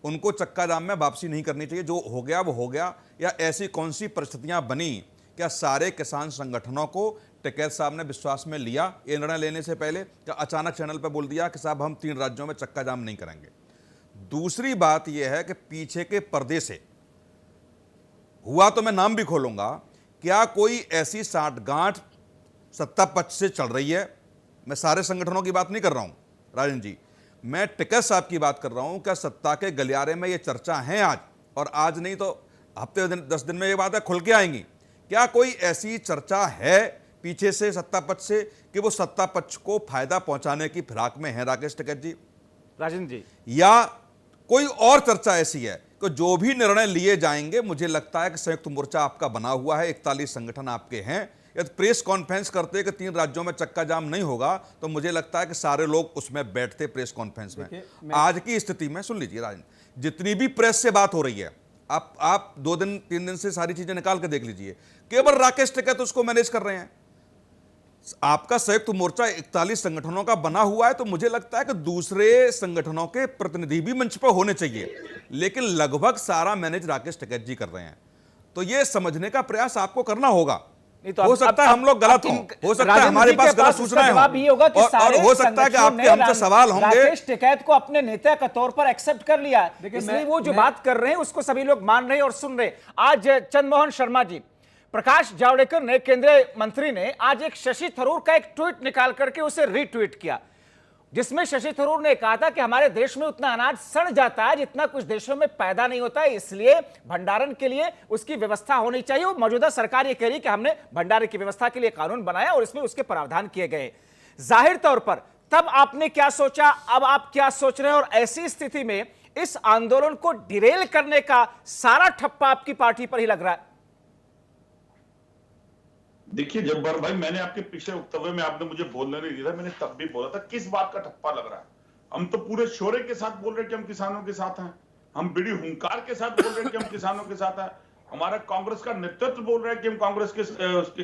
उनको चक्का जाम में वापसी नहीं करनी चाहिए, जो हो गया वो हो गया, या ऐसी कौन सी परिस्थितियां बनी क्या सारे किसान संगठनों को टिकैत साहब ने विश्वास में लिया ये निर्णय लेने से पहले, कि अचानक चैनल पर बोल दिया कि साहब हम 3 राज्यों में चक्का जाम नहीं करेंगे? दूसरी बात यह है कि पीछे के पर्दे से हुआ तो मैं नाम भी खोलूंगा, क्या कोई ऐसी साठगांठ सत्ता पक्ष से चल रही है? मैं सारे संगठनों की बात नहीं कर रहा हूं राजन जी, मैं टिकैत साहब की बात कर रहा हूं। क्या सत्ता के गलियारे में ये चर्चा है आज, और आज नहीं तो हफ्ते 10 दिन में ये बात है खुल के आएंगी? क्या कोई ऐसी चर्चा है पीछे से सत्ता पक्ष से कि वो सत्ता पक्ष को फायदा पहुंचाने की फिराक में है राकेश टिकैत जी? राजन जी, या कोई और चर्चा ऐसी है कि जो भी निर्णय लिए जाएंगे, मुझे लगता है कि संयुक्त मोर्चा आपका बना हुआ है, 41 संगठन आपके हैं, यदि प्रेस कॉन्फ्रेंस करते कि 3 राज्यों में चक्का जाम नहीं होगा तो मुझे लगता है कि सारे लोग उसमें बैठते प्रेस कॉन्फ्रेंस में। आज की स्थिति में सुन लीजिए राजन, जितनी भी प्रेस से बात हो रही है, आप 2 दिन 3 दिन से सारी चीजें निकाल के देख लीजिए, केवल राकेश टिकैत उसको मैनेज कर रहे हैं। आपका संयुक्त मोर्चा 41 संगठनों का बना हुआ है, तो मुझे लगता है कि दूसरे संगठनों के प्रतिनिधि भी मंच पर होने चाहिए, लेकिन लगभग सारा मैनेज राकेश टिकैत जी कर रहे हैं। तो यह समझने का प्रयास आपको करना होगा। तो हो सकता है हम लोग गलत हों, हो सकता है हमारे पास गलत सूचनाएं हों, और हो सकता है कि आपके हमसे सवाल होंगे। राकेश टिकैत को अपने नेता के तौर पर एक्सेप्ट कर लिया है, इसलिए वो जो बात कर रहे हैं उसको सभी लोग मान रहे हैं और सुन रहे हैं। आज चंद्रमोहन शर्मा जी, प्रकाश जावड़ेकर ने, केंद्रीय मंत्री ने आज एक शशि थरूर का एक ट्वीट निकाल करके उसे रीट्वीट किया, जिसमें शशि थरूर ने कहा था कि हमारे देश में उतना अनाज सड़ जाता है जितना कुछ देशों में पैदा नहीं होता है, इसलिए भंडारण के लिए उसकी व्यवस्था होनी चाहिए। और मौजूदा सरकार ये कह रही कि हमने भंडारण की व्यवस्था के लिए कानून बनाया और इसमें उसके प्रावधान किए गए। जाहिर तौर पर तब आपने क्या सोचा, अब आप क्या सोच रहे हैं? और ऐसी स्थिति में इस आंदोलन को डिरेल करने का सारा ठप्पा आपकी पार्टी पर ही लग रहा है। देखिए जब्बार भाई, मैंने आपके पिछले वक्तव्य में आपने मुझे बोलने नहीं दिया था, मैंने तब भी बोला था किस बात का ठप्पा लग रहा है। हम तो पूरे शोरे के साथ बोल रहे हैं कि हम किसानों के साथ हैं, हम बड़ी हुंकार के साथ बोल रहे हैं कि हम किसानों के साथ हैं, हमारा कांग्रेस का नेतृत्व बोल रहा है कि हम कांग्रेस के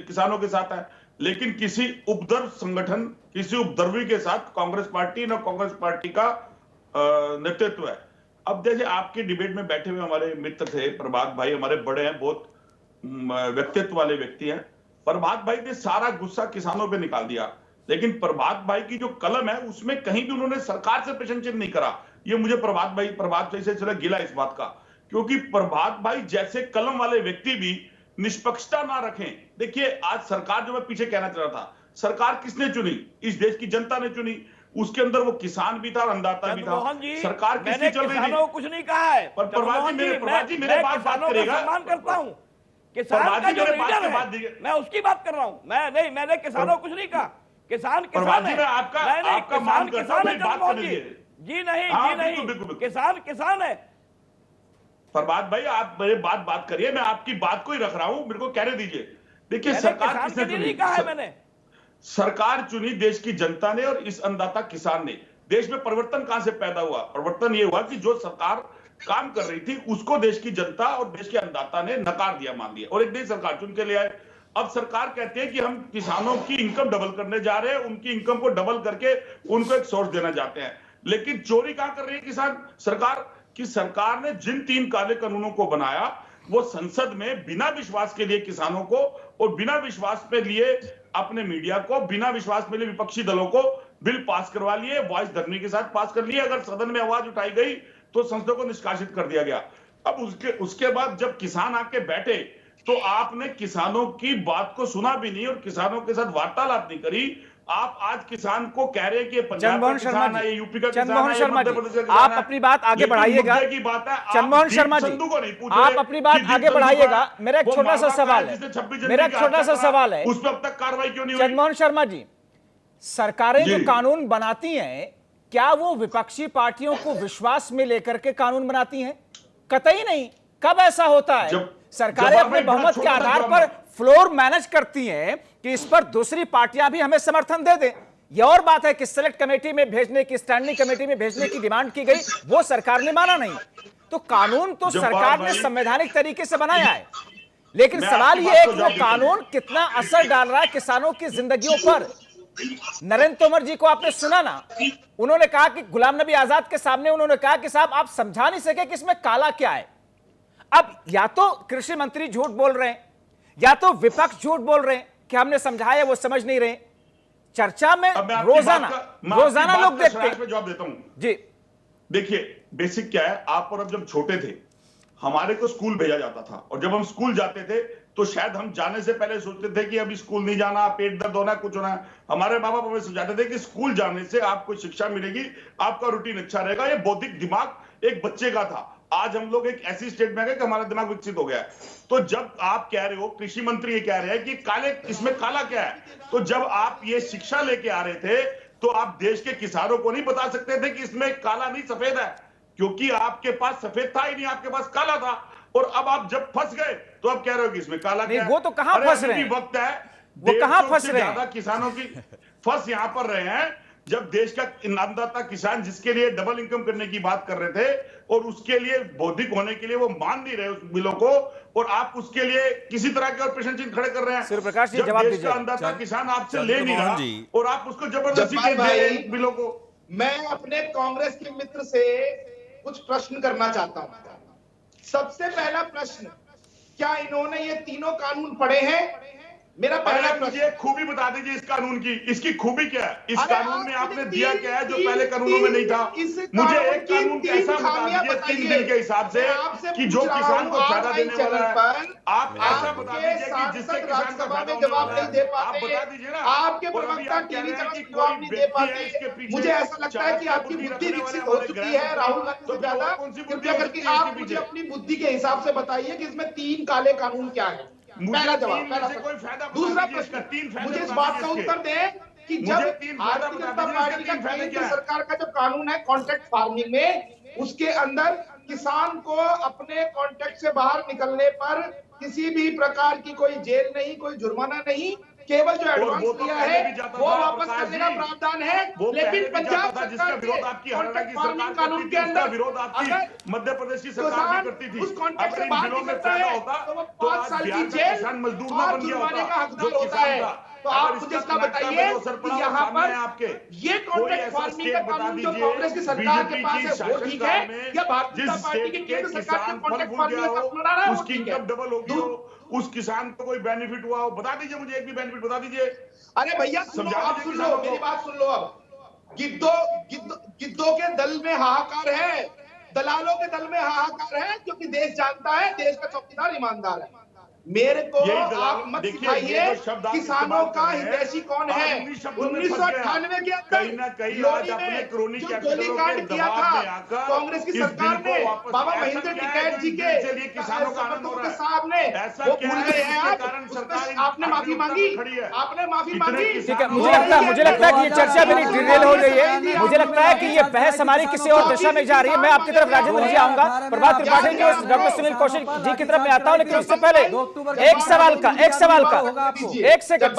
किसानों के साथ हैं, लेकिन किसी उपद्रव संगठन, किसी उपद्रवी के साथ कांग्रेस पार्टी न कांग्रेस पार्टी का नेतृत्व है। अब जैसे आपके डिबेट में बैठे हुए हमारे मित्र थे प्रभात भाई, हमारे बड़े हैं, बहुत व्यक्तित्व वाले व्यक्ति हैं। प्रभात भाई ने सारा गुस्सा किसानों पे निकाल दिया, लेकिन प्रभात भाई की जो कलम है उसमें कहीं भी उन्होंने सरकार से प्रशंसित नहीं करा। ये मुझे प्रभात भाई से चला गिला इस बात का, क्योंकि प्रभात भाई जैसे कलम वाले व्यक्ति भी निष्पक्षता ना रखें। देखिए आज सरकार, जो मैं पीछे कहना चाह रहा था, सरकार किसने चुनी? इस देश की जनता ने चुनी। उसके अंदर वो किसान भी था, अन्नदाता भी था। सरकार किसकी चल रही थी? कुछ नहीं कहा है। पर प्रभात जी मेरे बात करेगा, सम्मान करता हूं। किसान का जो लीडर है, मैं उसकी बात कर रहा हूं। मैंने किसानों को कुछ नहीं कहा। किसान है। आपका मान किसान है बात जी नहीं, किसान है। प्रभात भाई आप मेरे बात करिए, मैं आपकी बात को ही रख रहा हूं, मेरे को कहने दीजिए। देखिए सरकार किसने चुनी? कहा है मैंने, सरकार चुनी देश की जनता ने और इस अन्नदाता किसान ने। देश में परिवर्तन कहां से पैदा हुआ? परिवर्तन यह हुआ कि जो सरकार काम कर रही थी उसको देश की जनता और देश के अन्नदाता ने नकार दिया, मान दिया, और एक नई सरकार चुन के ले आए। अब सरकार कहते हैं कि हम किसानों की इनकम डबल करने जा रहे हैं, उनकी इनकम को डबल करके उनको एक सोर्स देना चाहते हैं, लेकिन चोरी कहां कर रही है किसान? सरकार ने जिन 3 काले कानूनों को बनाया वो संसद में बिना विश्वास के लिए किसानों को, और बिना विश्वास पे लिए अपने मीडिया को, बिना विश्वास पे लिए विपक्षी दलों को बिल पास करवा लिए, वॉइस धरने के साथ पास कर लिए। अगर सदन में आवाज उठाई गई तो संसद को निष्कासित कर दिया गया। अब उसके बाद जब किसान आके बैठे तो आपने किसानों की बात को सुना भी नहीं और किसानों के साथ वार्तालाप नहीं करी। आप आज किसान को कह रहे हैं कि पंजाब का किसान है, यूपी का किसान है, मध्य प्रदेश का किसान है। आप अपनी बात आगे बढ़ाइएगा। चंद्रमोहन शर्मा जी, आप अपनी बात आगे बढ़ाइएगा। मेरा एक छोटा सा सवाल है, उस पर अब तक कार्रवाई क्यों नहीं हुई? चंद्रमोहन शर्मा जी, सरकारें जो कानून बनाती हैं, क्या वो विपक्षी पार्टियों को विश्वास में लेकर के कानून बनाती हैं? कतई नहीं। कब ऐसा होता है? सरकारें अपने बहुमत के आधार पर फ्लोर मैनेज करती हैं कि इस पर दूसरी पार्टियां भी हमें समर्थन दे दें। यह और बात है कि सेलेक्ट कमेटी में भेजने की, स्टैंडिंग कमेटी में भेजने की डिमांड की गई, वो सरकार ने माना नहीं। तो कानून तो सरकार ने संवैधानिक तरीके से बनाया है, लेकिन सवाल यह है कि वो कानून कितना असर डाल रहा है किसानों की जिंदगियों पर। नरेंद्र तोमर जी को आपने सुना ना, उन्होंने कहा कि गुलाम नबी आजाद के सामने उन्होंने कहा कि साहब आप समझा नहीं सके कि इसमें काला क्या है। अब या तो कृषि मंत्री झूठ बोल रहे हैं या तो विपक्ष झूठ बोल रहे हैं। कि हमने समझाया वो समझ नहीं रहे। चर्चा में अब मैं आपकी रोजाना बात का- मैं आपकी रोजाना बात लोग का देखते सराहना पे हैं। जवाब देता हूं। जी देखिए बेसिक क्या है, आप और अब जब छोटे थे हमारे को स्कूल भेजा जाता था, और जब हम स्कूल जाते थे तो शायद हम जाने से पहले सोचते थे कि अभी स्कूल नहीं जाना, पेट दर्द होना, कुछ होना है। हमारे माँ बाप हमें समझाते थे कि स्कूल जाने से आपको शिक्षा मिलेगी, आपका रूटीन अच्छा रहेगा। ये बौद्धिक दिमाग एक बच्चे का था। आज हम लोग एक ऐसी स्टेट में आ गए कि हमारा दिमाग विकसित हो गया है। तो जब आप कह रहे हो, कृषि मंत्री ये कह रहे हैं कि काले, इसमें काला क्या है, तो जब आप ये शिक्षा लेके आ रहे थे तो आप देश के किसानों को नहीं बता सकते थे कि इसमें काला नहीं सफेद है, क्योंकि आपके पास सफेद था ही नहीं, आपके पास काला था। और अब आप जब फंस गए तो अब कह रहे हो कि इसमें काला नहीं, क्या है। वो तो कहां अरे फंस अभी रहे भी हैं? वक्त है। वो कहां 150 फंस से रहे हैं? ज्यादा किसानों की फंस यहां पर रहे हैं जब देश का अन्नदाता किसान, जिसके लिए डबल इनकम करने की बात कर रहे थे और उसके लिए बौद्धिक होने के लिए वो मान नहीं रहे उस बिलों को, और आप उसके लिए किसी तरह के और प्रश्न चिन्ह खड़े कर रहे हैं। सूर्यप्रकाश जी, जब जवाब देश दीजिए। का अन्नदाता किसान आपसे ले नहीं चंद्रमोहन रहा जी। और आप उसको जबरदस्ती जब्बार दे रहे हैं भाई, बिलों को। मैं अपने कांग्रेस के मित्र से कुछ प्रश्न करना चाहता हूं। सबसे पहला प्रश्न, क्या इन्होंने ये तीनों कानून पढ़े हैं? मेरा पहला पहले प्रश्न। मुझे खूबी बता दीजिए इस कानून की, इसकी खूबी क्या है, इस अरे कानून में आपने तीन- दिया क्या है जो तीन- पहले कानूनों में नहीं था। इस मुझे कानून एक की कानून तीन ऐसा बता खामियां दीजिए 3 बताइए। दिन के हिसाब से मैं आपसे कि पूछ जो रहा किसान हूं, को फायदा ऑनलाइन देने वाला चैनल है। पर आप ऐसा बता आपके दीजिए कि जिससे सांसद किसान को राज्यसभा फायदा में होने जवाब वाला नहीं है। दे आप पाते, बता दीजिए ना। आपके और अभी प्रवक्ता आप कह टीवी रहे हैं चैनल कि पर जवाब कोई नहीं दे व्यक्ति है पाते। इसके पीछे, मुझे ऐसा लगता है कि आपकी बुद्धि रखने वाले विकसित हो हमारे चुकी गृह है मंत्री, राहुल गांधी तो से फिर और ज्यादा। कौन सी बुद्धि कृपया हो करके सकती है आप इसके मुझे पीछे? अपनी बुद्धि के हिसाब से बताइए कि इसमें तीन काले कानून क्या है। मुझे पहला जवाब, तीन में पहला से प्रश्न। कोई फायदा बता दूसरा दीजिए इसका, प्रश्न, 3 फायदे मुझे इस बता बात का दीजिए उत्तर इसके। दें कि मुझे जब 3 फायदा भारतीय बता जनता दीजिए, पार्टी इसके का 3 फायदे केंद्र क्या है? सरकार का जो कानून है कॉन्ट्रैक्ट फार्मिंग में, उसके अंदर किसान को अपने कॉन्ट्रैक्ट से बाहर निकलने पर किसी भी प्रकार की कोई जेल नहीं, कोई जुर्माना नहीं, केवल जो और एडवांस वो तो लिया पहले है भी जाता वो था वापस प्रकाश करने का जी। प्रावधान है। वो लेकिन पहले भी पंजाब जाता था जिसका सरकार विरोध के आपकी हरियाणा कॉन्ट्रैक्ट की फार्मिंग सरकार कानून करती के थी, उसका अंदर विरोध आपकी अगर मध्य प्रदेश की सरकार भी किसान करती थी। उस कॉन्ट्रैक्ट अगर से इन बाहर बिलों में निकलता फायदा है होता तो वो तो 5 आज साल की बिहार का जेल किसान मजदूर ना और बन गया जुर्माने का होता हकदार जो होता किसान है। था। तो अगर आप मुझे इसका इसका कर्नाटका में बताइए जो असर कि पड़ा वो यहाँ सामने पर है आपके। ये कोई कॉन्ट्रैक्ट ऐसा फार्मिंग का स्टेट बता कानून जो दीजिए कांग्रेस की सरकार के बीजेपी पास की है वो ठीक है, शासनकाल में या भारतीय जिस जनता पार्टी स्टेट की के केंद्र सरकार का किसान फल कॉन्ट्रैक्ट फूल गया फार्मिंग का हो, कानून आ रहा है वो उसकी ठीक है। इनकम डबल होगी हो, उस किसान को कोई बेनिफिट हुआ हो, बता दीजिए मुझे, एक भी बेनिफिट बता दीजिए। अरे भैया सुनो, समझा आप दीजिए सुन लो, किसानों को। मेरी बात सुन लो। अब गिद्धों के दल में हाहाकार है, दलालों के दल में हाहाकार है, क्योंकि देश जानता है देश का चौकीदार ईमानदार है। मेरे को यही दलाल, आप मत देखिए, सिखाइए ये जो शब्द आप किसानों इस्तेमाल का कर रहे हैं, हितैषी कौन आप है। उन्हीं शब्दों में फंस 1998 के कहीं ना अंदर कहीं आज लोरी अपने में क्रोनी जो कैपिटलों के गोलीकांड किया दबाव था में आकर कांग्रेस की इस बिल सरकार को ने वापस, बाबा ऐसा महेंद्र क्या है टिकैत जो जी इस के बिल से लिए किसानों का आनंद हो समर्थकों रहा के है? सामने ऐसा वो क्या भूल है गए हैं जिसके आप, कारण उस सरकार पर इन आपने माफी आखिरी मांगी, उत्तर पे खड़ी है? आपने माफी इतने मांगी। ठीक है, किसान मुझे वो लगता है कि ये चर्चा मेरी डिटेल हो गई है। नहीं, मुझे लगता है कि ये बहस हमारी किसी और दिशा में जा रही है। मैं आपकी तरफ राजेंद्र जी आऊंगा, प्रभात त्रिपाठी जी और डॉक्टर सुनील कौशिक जी की तरफ मैं आता हूं, लेकिन उससे पहले एक सवाल का एक सेकंड,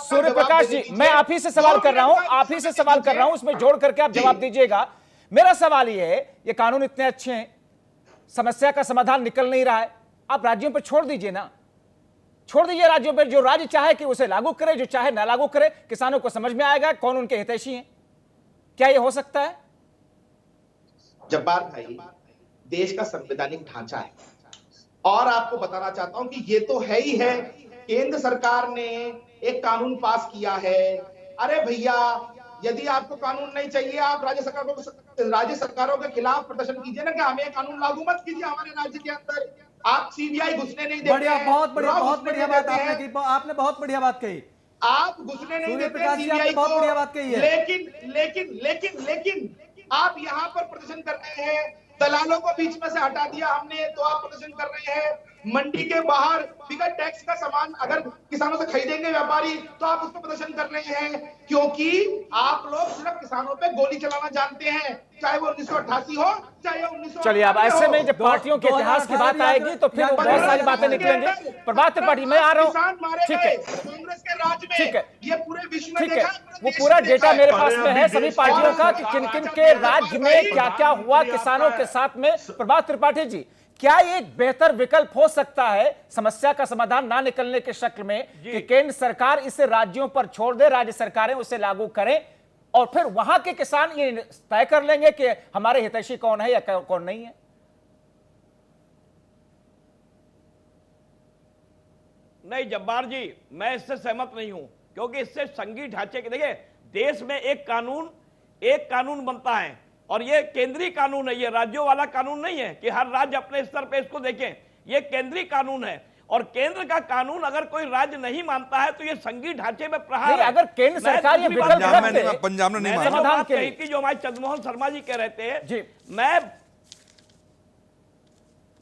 सूर्य प्रकाश जी, मैं आप ही से सवाल कर रहा हूं, आप ही से सवाल कर रहा हूं, उसमें जोड़ करके आप जवाब दीजिएगा। मेरा सवाल ये है, ये कानून इतने अच्छे हैं, समस्या का समाधान निकल नहीं रहा है, आप राज्यों पर छोड़ दीजिए ना, छोड़ दीजिए राज्यों पर, जो राज्य चाहे कि उसे लागू करे, जो चाहे ना लागू करे, किसानों को समझ में आएगा कौन उनके हितैषी हैं। क्या ये हो सकता है? जब्बार भाई, देश का संवैधानिक ढांचा है और आपको बताना चाहता हूं कि ये तो है ही है। केंद्र सरकार ने एक कानून पास किया है। अरे भैया, यदि आपको कानून नहीं चाहिए, आप राज्य सरकारों के खिलाफ प्रदर्शन कीजिए ना कि हमें कानून लागू मत कीजिए हमारे राज्य के अंदर। आप सीबीआई घुसने नहीं देते, बढ़िया, बहुत बढ़िया, लॉ बहुत घुसने बढ़िया नहीं बात देते आपने हैं। की, आपने बहुत बढ़िया बात कही। आप घुसने नहीं सूर्य देते प्रकाश जी, आपने सीबीआई बहुत को, बढ़िया बात कही है। लेकिन आप यहाँ पर प्रदर्शन कर रहे हैं, दलालों को बीच में से हटा दिया हमने तो आप प्रदर्शन कर रहे हैं। मंडी के बाहर बिगर टैक्स का सामान अगर किसानों से खरीदेंगे व्यापारी तो आप उस पर प्रदर्शन कर रहे हैं, क्योंकि आप लोग सिर्फ किसानों पे गोली चलाना जानते हैं, चाहे वो 1988 हो चाहे 1900। चलिए, अब ऐसे में जब पार्टियों के इतिहास की बात आएगी तो फिर वो बहुत सारी बातें निकलेंगी। प्रभात त्रिपाठी, मैं आ रहा हूं, ठीक है, कांग्रेस के राज में, ठीक है, ये पूरे विश्व में ठीक है, देखा, वो पूरा डेटा मेरे पास में है अरे सभी अभी पार्टियों का कि देश किन का किन के राज्य में क्या क्या हुआ प्रधानमंत्री किसानों आपका के है। साथ में। प्रभात त्रिपाठी जी, क्या ये एक बेहतर विकल्प हो सकता है समस्या का समाधान ना निकलने के शक्ल में कि केंद्र सरकार इसे राज्यों पर छोड़ दे, राज्य सरकारें उसे लागू करें और फिर वहां के किसान ये तय कर लेंगे कि हमारे हितैषी कौन है या कौन नहीं है? नहीं जब्बार जी, मैं इससे सहमत नहीं हूं, क्योंकि इससे संघीय ढांचे के, देखिए देश में एक कानून बनता है और ये केंद्रीय कानून है, ये राज्यों वाला कानून नहीं है कि हर राज्य अपने स्तर पे इसको देखें। ये केंद्रीय कानून है और केंद्र का कानून अगर कोई राज्य नहीं मानता है तो ये संघीय ढांचे में प्रहार है। अगर केंद्र सरकार ये विकल्प रखते, पंजाब ने नहीं मैंने माना। जो समाधान बात के कही लिए। थी, जो हमारे चंद्रमोहन शर्मा जी कह रहे थे, जी। मैं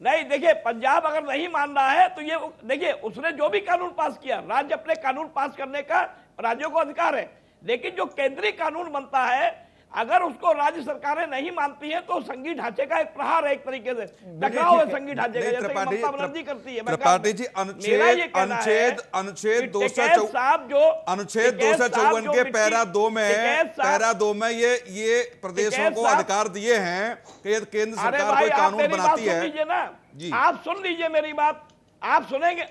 नहीं, देखिए पंजाब अगर नहीं मान रहा है तो ये देखिए उसने जो भी कानून पास किया, राज्य अपने कानून पास करने का राज्यों को अधिकार है, लेकिन जो केंद्रीय कानून बनता है अगर उसको राज्य सरकारें नहीं मानती हैं तो संघीय ढांचे का एक प्रहार है, एक तरीके से टकराव है संघीय ढांचे का, जैसे कि ममता बनर्जी करती है। त्रिपाठी जी, अनुच्छेद 254 के पैरा दो में ये प्रदेशों को अधिकार दिए हैं कि यदि केंद्र सरकार कोई कानून बनाती है। लीजिए ना जी। आप सुन लीजिए मेरी बात, आप सुनेंगे,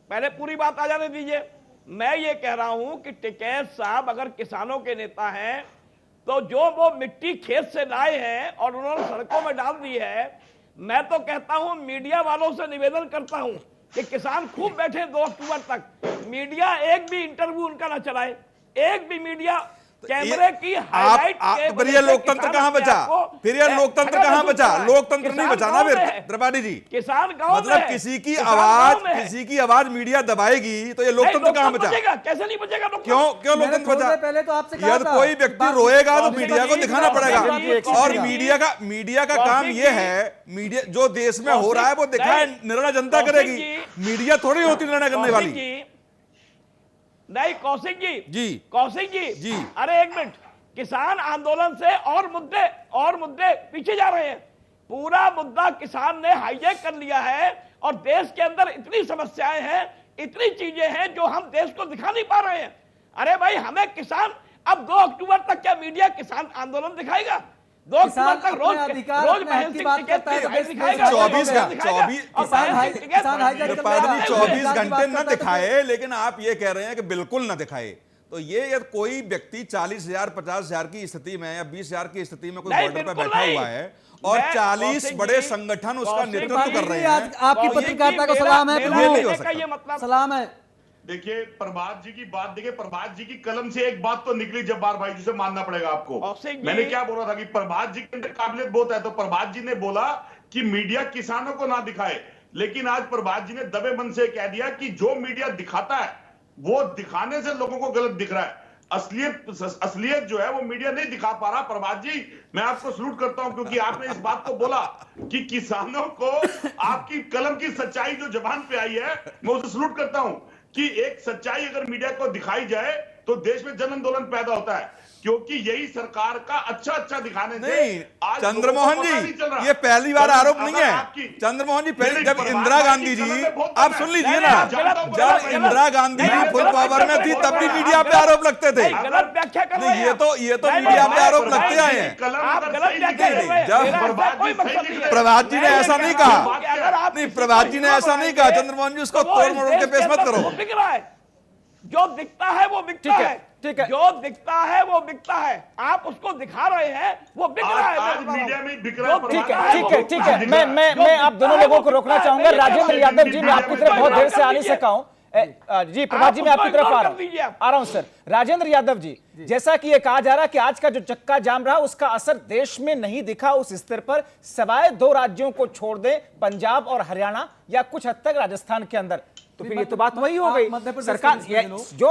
पहले पूरी बात आ जाने दीजिए। मैं ये कह रहा हूं कि टिकैत साहब अगर किसानों के नेता हैं तो जो वो मिट्टी खेत से लाए हैं और उन्होंने सड़कों में डाल दी है, मैं तो कहता हूं मीडिया वालों से निवेदन करता हूं कि किसान खूब बैठे 2 अक्टूबर तक, मीडिया एक भी इंटरव्यू उनका ना चलाए, एक भी मीडिया कैमरे की हाईलाइट के फिर ये लोकतंत्र कहां बचा? फिर ये लोकतंत्र कहां बचा? लोकतंत्र नहीं बचा ना फिर त्रिपाठी जी। किसान गांव में मतलब है, किसी किसान की आवाज मीडिया दबाएगी तो ये लोकतंत्र कहां बचा? कैसे नहीं बचेगा? क्यों लोकतंत्र बचा? पहले तो आपसे कहा यदि था, कोई व्यक्ति रोएगा तो मीडिया को दिखाना पड़ेगा। और कौशिक मीडिया का काम ये है, मीडिया जो देश में हो रहा है वो दिखाए, निर्णय जनता करेगी, मीडिया थोड़ी होती निर्णय करने वाली। नहीं कौशिक जी। कौशिक जी। अरे एक मिनट, किसान आंदोलन से और मुद्दे पीछे जा रहे हैं। पूरा मुद्दा किसान ने हाईजैक कर लिया है और देश के अंदर इतनी समस्याएं हैं, इतनी चीजें हैं जो हम देश को दिखा नहीं पा रहे हैं। अरे भाई हमें किसान, अब 2 अक्टूबर तक क्या मीडिया किसान आंदोलन दिखाएगा? 2 अक्टूबर तक रोज महेंद्र सिंह टिकैत दिखाएगा, 24 घंटे न तो दिखाए, लेकिन आप ये कह रहे हैं कि बिल्कुल न दिखाए। तो ये यदि कोई व्यक्ति 40,000 50,000 की स्थिति में या 20,000 की स्थिति में कोई बॉर्डर पर बैठा हुआ है और 40 बड़े संगठन उसका नेतृत्व कर रहे हैं, आपकी पत्रकारिता को सलाम है, मतलब सलाम है। देखिए प्रभात जी की बात, देखिए प्रभात जी की कलम से एक बात तो निकली जब्बार भाई, जिसे मानना पड़ेगा आपको। मैंने क्या बोला था कि प्रभात जी के अंदर काबिलियत बहुत है, तो प्रभात जी ने बोला कि मीडिया किसानों को ना दिखाए, लेकिन आज प्रभात जी ने दबे मन से कह दिया कि जो मीडिया दिखाता है वो दिखाने से लोगों को गलत दिख रहा है। असलियत जो है वो मीडिया नहीं दिखा पा रहा। प्रभात जी मैं आपको सलूट करता हूं, क्योंकि आपने इस बात को बोला कि किसानों को आपकी कलम की सच्चाई जो जबान पे आई है, मैं उसे सलूट करता हूं कि एक सच्चाई अगर मीडिया को दिखाई जाए तो देश में जन आंदोलन पैदा होता है, क्योंकि यही सरकार का अच्छा दिखाने से नहीं। चंद्रमोहन जी, ये पहली बार आरोप नहीं है चंद्रमोहन जी। पहले जब इंदिरा गांधी जी, आप सुन लीजिए ना, जब इंदिरा गांधी जी फुल पावर में थी तब भी मीडिया पे आरोप लगते थे। गलत व्याख्या कर रहे हैं। ये तो मीडिया पे आरोप लगते आए हैं। प्रभात जी ने ऐसा नहीं कहा, नहीं प्रभात जी ने ऐसा नहीं कहा। चंद्रमोहन जी उसको तोड़ मरोड़ के पेश मत करो। बिक रहा है, जो दिखता है वो बिकता है, ठीक है। जो दिखता है वो बिकता है, आप उसको दिखा रहे हैं वो बिक रहा है। आज मीडिया में बिक रहा है। ठीक है। मैं आप दोनों लोगों को रोकना चाहूंगा। राजेंद्र यादव जी, मैं आपकी तरफ बहुत देर से आ नहीं सका हूं। जी प्रभात जी, मैं आपकी तरफ आ रहा हूं सर। राजेंद्र यादव जी, जैसा कि ये कहा जा रहा है कि आज का जो चक्का जाम रहा उसका असर देश में नहीं दिखा उस स्तर पर, सिवाय 2 राज्यों को छोड़ दे, पंजाब और हरियाणा या कुछ हद तक राजस्थान के अंदर। तो फिर ये तो बात वही हो गई।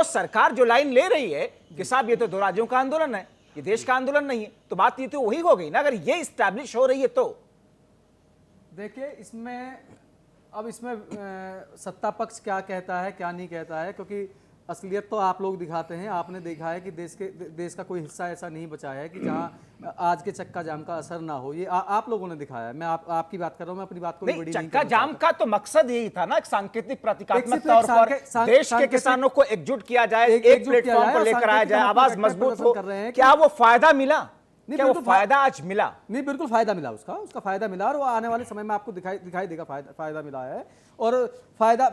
सरकार जो लाइन ले रही है कि साहब ये तो 2 राज्यों का आंदोलन है, ये देश का आंदोलन नहीं है, तो बात ये तो वही हो गई ना, अगर ये स्टैब्लिश हो रही है तो। देखिए इसमें सत्ता पक्ष क्या कहता है क्या नहीं कहता है, क्योंकि असलियत तो आप लोग दिखाते हैं। आपने देखा है कि देश का कोई हिस्सा ऐसा नहीं बचा है कि जहां आज के चक्का जाम का असर ना हो। ये आप लोगों ने दिखाया है। मैं आपकी बात कर रहा हूं, मैं अपनी बात को नहीं, चक्का जाम का तो मकसद यही था ना, एक सांकेतिक प्रतीकात्मक तौर पर देश के किसानों को एकजुट किया जाए, एक प्लेटफॉर्म पर लेकर आया जाए, आवाज मजबूत हो। क्या वो फायदा मिला? नहीं, क्या वो बिल्कुल फायदा आज मिला? नहीं, बिल्कुल फायदा मिला, उसका फायदा मिला, और वो आने वाले समय में आपको दिखाई देगा फायदा मिला है। और फायदा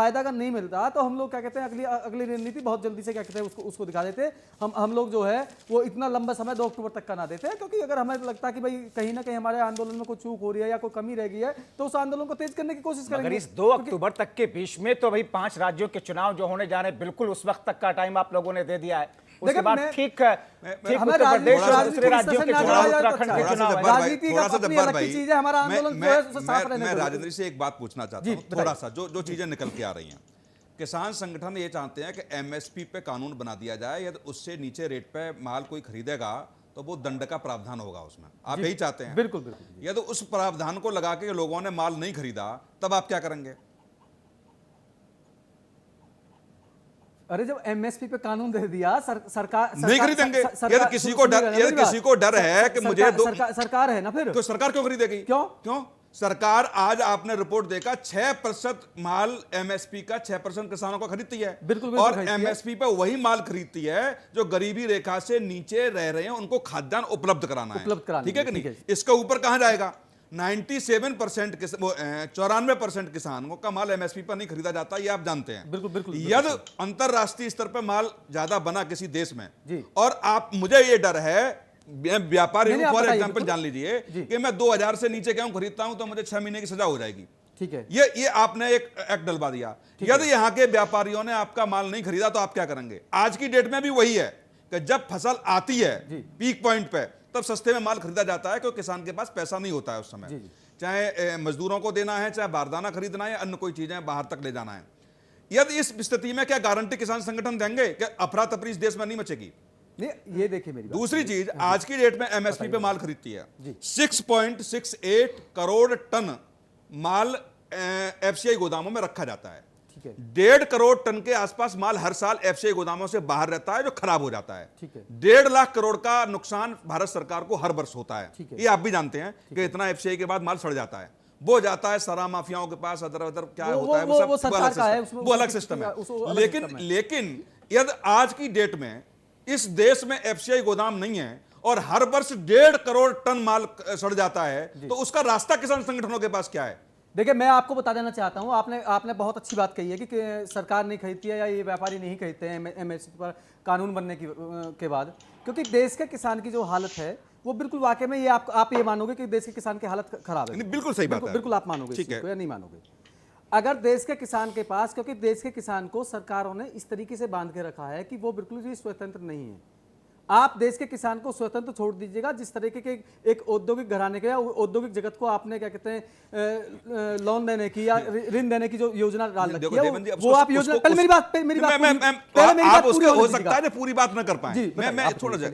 अगर नहीं मिलता तो हम लोग क्या कहते हैं, अगली रणनीति बहुत जल्दी से क्या कहते हैं उसको दिखा देते। हम लोग जो है वो इतना लंबा समय 2 अक्टूबर तक का ना देते, क्योंकि अगर हमें लगता है कि भाई कहीं ना कहीं हमारे आंदोलन में कोई चूक हो रही है या कोई कमी रह गई है तो उस आंदोलन को तेज करने की कोशिश करेंगे। अगर इस 2 अक्टूबर तक के बीच में तो भाई 5 राज्यों के चुनाव जो होने जा रहे हैं, बिल्कुल उस वक्त तक का टाइम आप लोगों ने दे दिया है। उसके बाद ठीक उत्तर प्रदेश और दूसरे राज्यों के चुनाव, उत्तराखंड के चुनाव है। राजनीति का अपनी अलग की चीज है, हमारा आंदोलन जो है उसे साफ रहने मैं दो। राजेंद्र से एक बात पूछना चाहता हूँ, थोड़ा सा जो चीजें निकल के आ रही हैं। किसान संगठन ये चाहते हैं कि एमएसपी पे कानून बना दिया जाए, यदि उससे नीचे रेट पे माल कोई खरीदेगा तो वो दंड का प्रावधान होगा उसमें। आप यही चाहते हैं? बिल्कुल बिल्कुल। यदि उस प्रावधान को लगा के लोगों ने माल नहीं खरीदा तब आप क्या करेंगे? अरे जब एमएसपी पे कानून दे दिया, सरकार नहीं खरीदेंगे। यदि किसी को डर है कि मुझे सरकार है ना, फिर तो सरकार क्यों खरीदेगी? क्यों सरकार आज आपने रिपोर्ट देखा 6% माल एमएसपी का 6% किसानों का खरीदती है। बिल्कुल और एमएसपी पे वही माल खरीदती है जो गरीबी रेखा से नीचे रह रहे हैं, उनको खाद्यान्न उपलब्ध कराना है। ठीक है कि नहीं? इसका ऊपर कहां जाएगा? 94% किसानों का माल एमएसपी पर नहीं खरीदा जाता, ये आप जानते हैं। बिल्कुल। यदि अंतरराष्ट्रीय स्तर पर माल ज्यादा बना किसी देश में और आप, मुझे ये डर है, व्यापारी फॉर एग्जाम्पल जान लीजिए कि मैं 2000 से नीचे क्यों खरीदता हूं तो मुझे 6 महीने की सजा हो जाएगी। ठीक है, ये आपने एक एक्ट डलवा दिया। यदि यहाँ के व्यापारियों ने आपका माल नहीं खरीदा तो आप क्या करेंगे? आज की डेट में भी वही है कि जब फसल आती है पीक पॉइंट पे तब सस्ते में माल खरीदा जाता है, क्योंकि किसान के पास पैसा नहीं होता है उस समय। चाहे मजदूरों को देना है, चाहे बारदाना खरीदना है, अन्य कोई चीजें बाहर तक ले जाना है। यदि इस स्थिति में क्या गारंटी किसान संगठन देंगे कि अफरा तफरी इस देश में नहीं मचेगी? नहीं, ये देखिए मेरी बात। दूसरी चीज, आज की डेट में एमएसपी पे माल खरीदती है 6.68 करोड़ टन माल एफसीआई गोदामों में रखा जाता है। 1.5 करोड़ टन के आसपास माल हर साल एफसीआई गोदामों से बाहर रहता है जो खराब हो जाता है। 1.5 लाख करोड़ का नुकसान भारत सरकार को हर वर्ष होता है। ये आप भी जानते हैं कि इतना एफसीआई के बाद माल सड़ जाता है, वो जाता है सरा माफियाओं के पास, अदर क्या होता है, वो अलग सिस्टम है। लेकिन यदि आज की डेट में इस देश में एफसीआई गोदाम नहीं है और हर वर्ष 1.5 करोड़ टन माल सड़ जाता है, तो उसका रास्ता किसान संगठनों के पास क्या है? देखिए, मैं आपको बता देना चाहता हूं, आपने बहुत अच्छी बात कही है कि सरकार नहीं खरीदती है या ये व्यापारी नहीं खरीदते हैं एमएसपी पर कानून बनने के बाद, क्योंकि देश के किसान की जो हालत है वो बिल्कुल वाकई में ये आप ये मानोगे कि देश के किसान की हालत खराब है। बिल्कुल सही बात है, बिल्कुल आप मानोगे इस चीज को या नहीं मानोगे? अगर देश के किसान के पास, क्योंकि देश के किसान को सरकारों ने इस तरीके से बांध के रखा है कि वो बिल्कुल भी स्वतंत्र नहीं है। आप देश के किसान को स्वतंत्र छोड़ दीजिएगा, जिस तरीके के एक औद्योगिक घराने के या औद्योगिक जगत को आपने क्या कहते हैं लोन देने की या ऋण देने की जो योजना डाल रखी है, वो आप योजना, पहले मेरी बात पूरी हो सकता है पूरी बात ना कर पाए। मैं थोड़ा सा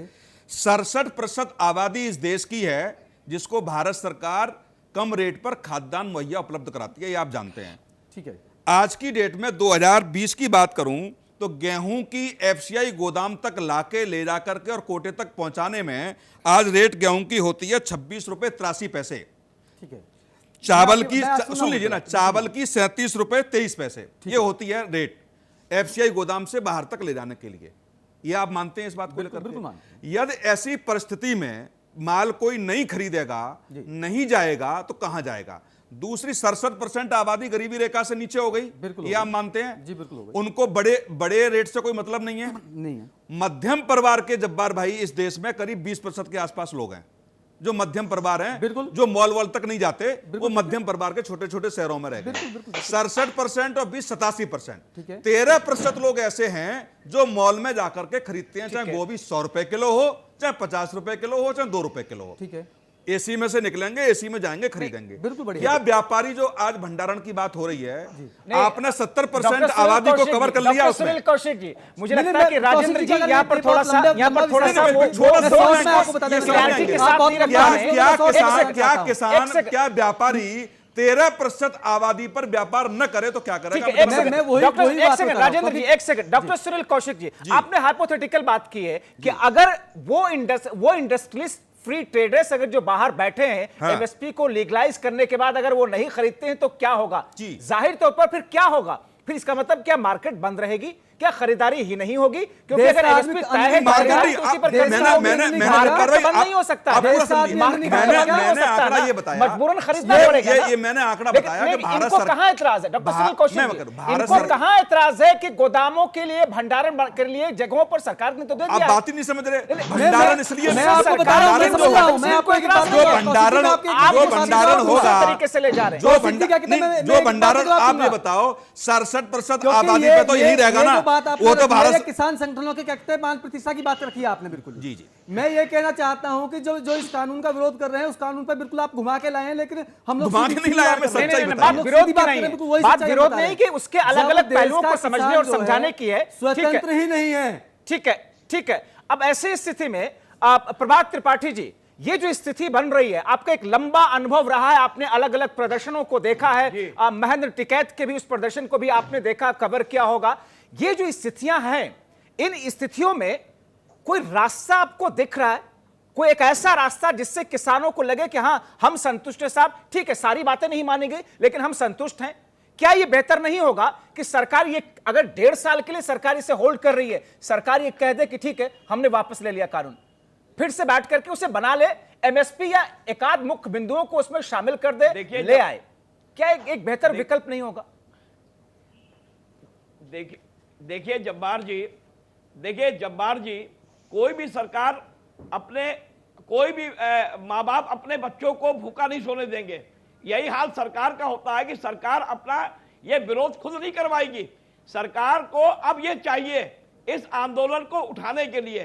67% आबादी इस देश की है जिसको भारत सरकार कम रेट पर खाद्यान्न मुहैया उपलब्ध कराती है, ये आप जानते हैं। ठीक है, आज की डेट में 2020 की बात करूं तो गेहूं की एफसीआई गोदाम तक लाके ले जाकर के और कोटे तक पहुंचाने में आज रेट गेहूं की होती है 26 रुपए 83 पैसे। ठीक है, चावल की, सुन लीजिए ना, चावल की 37 रुपए 23 पैसे ये होती है रेट एफसीआई गोदाम से बाहर तक ले जाने के लिए। ये आप मानते हैं इस बात को लेकर? यदि ऐसी परिस्थिति में माल कोई नहीं खरीदेगा, नहीं जाएगा तो कहां जाएगा? दूसरी 67% आबादी गरीबी रेखा से नीचे हो गई, ये आप मानते हैं? जी बिल्कुल हो गई। उनको बड़े रेट से कोई मतलब नहीं है। मध्यम परिवार के जब्बार भाई इस देश में करीब 20% के आसपास लोग हैं जो मध्यम परिवार हैं, जो मॉल वॉल तक नहीं जाते, वो मध्यम परिवार के छोटे छोटे शहरों में रहते हैं। 67% और 20-87%, 13% लोग ऐसे हैं जो मॉल में जाकर के खरीदते हैं, चाहे गोभी 100 रुपए किलो हो, चाहे 50 रुपए किलो हो, चाहे 2 रुपए किलो हो। ठीक है, एसी में से निकलेंगे, एसी में जाएंगे, खरीदेंगे। बिल्कुल बढ़िया। क्या व्यापारी जो आज भंडारण की बात हो रही है, आपने 70% आबादी को कवर कर लिया उसमें। कौशिक जी, मुझे लगता है कि राजेंद्र जी यहाँ पर थोड़ा सा क्या व्यापारी 13% आबादी पर व्यापार न करे तो क्या करेगा? राजेंद्र जी एक सेकंड, डॉक्टर सुनील कौशिक जी, आपने हाइपोथेटिकल बात की है कि अगर वो इंडस्ट्रियलिस्ट फ्री ट्रेडर्स अगर जो बाहर बैठे हैं एमएसपी को लीगलाइज करने के बाद अगर वो नहीं खरीदते हैं तो क्या होगा? जाहिर तौर पर फिर क्या होगा? फिर इसका मतलब क्या मार्केट बंद रहेगी? क्या खरीदारी ही नहीं होगी? क्योंकि देश अगर का एमएसपी आदमी तय है मार्केट तो उसी पर देश खरीदारी का होगी। मैंने- मार्केट तो बंद नहीं हो सकता। आप पूरा देश का समझिए। आदमी मार्केट मैंने- तो क्या हो मैंने सकता है आंकड़ा ना? ये बताया। मजबूरन खरीदना पड़ेगा ना। ये मैंने आंकड़ा लेकिन- बताया कि लेकिन भारत इनको सरकार- कहाँ एतराज है डॉक्टर सुनील कौशिक मैं जी? करूं, भारत इनको सरकार- कहाँ एतराज है कि गोदामों के लिए भंडारण के लिए जगहों पर सरकार ने तो दे आप दिया बात ही नहीं समझ रहे। भंडारण इसलिए मैं आपको बता रहा हूं, मैं समझ रहा हूं, मैं आपको एक बात जो बताऊंगा, भंडारण आपके- आप जो इस भंडारण बात को होगा दूसरे तरीके से ले जा रहे हैं। जो कौशिक जी क्या कहते हैं, नहीं, मैं जो एक बात भंडारण जवाब आप दूंगा। ये बताओ 67% क्योंकि आबादी ये- पे तो यही रहेगा ये ना। जो बात आपने वो तो रखी है, भारत किसान संगठनों के कहते हैं 5% की बात रखी है आपने बिल्कुल। जी, जी। मैं ये कहना चाहता हूं कि जो जो इस कानून का विरोध कर रहे हैं उस कानून पर बिल्कुल आप घुमा के लाए हैं, लेकिन हम लोग घुमा के सीधी नहीं लाया, बात मैं कर रहे हैं। सच्चाई नहीं, बता बात रहा हूं। विरोध सीधी की बात नहीं करें, है। बिल्कुल वही बात सच्चाई विरोध बता नहीं रहे कि हैं। उसके अलग-अलग जब पहलुओं देश को का समझने किसान और जो है, समझाने की है। ठीक है, स्वतंत्र ही नहीं है। ठीक है, ठीक है। अब ऐसी स्थिति में प्रभात त्रिपाठी जी, ये जो स्थिति बन रही है, आपका एक लंबा अनुभव रहा है, आपने अलग अलग प्रदर्शनों को देखा है, महेंद्र टिकैत के भी उस प्रदर्शन को भी आपने देखा, कवर किया होगा। ये जो स्थितियां हैं, इन स्थितियों में कोई रास्ता आपको दिख रहा है? कोई एक ऐसा रास्ता जिससे किसानों को लगे कि हां हम संतुष्ट हैं साहब, ठीक है सारी बातें नहीं मानी गई लेकिन हम संतुष्ट हैं? क्या यह बेहतर नहीं होगा कि सरकार ये अगर 1.5 साल के लिए सरकार इसे होल्ड कर रही है, सरकार ये कह दे कि ठीक है हमने वापस ले लिया कानून, फिर से बैठ करके उसे बना ले, एमएसपी या एकाध मुख्य बिंदुओं को उसमें शामिल कर दे, ले आए? क्या एक बेहतर विकल्प नहीं होगा? देखिए जब्बार जी, कोई भी सरकार अपने कोई भी माँ बाप अपने बच्चों को भूखा नहीं सोने देंगे। यही हाल सरकार का होता है कि सरकार अपना ये विरोध खुद नहीं करवाएगी। सरकार को अब ये चाहिए इस आंदोलन को उठाने के लिए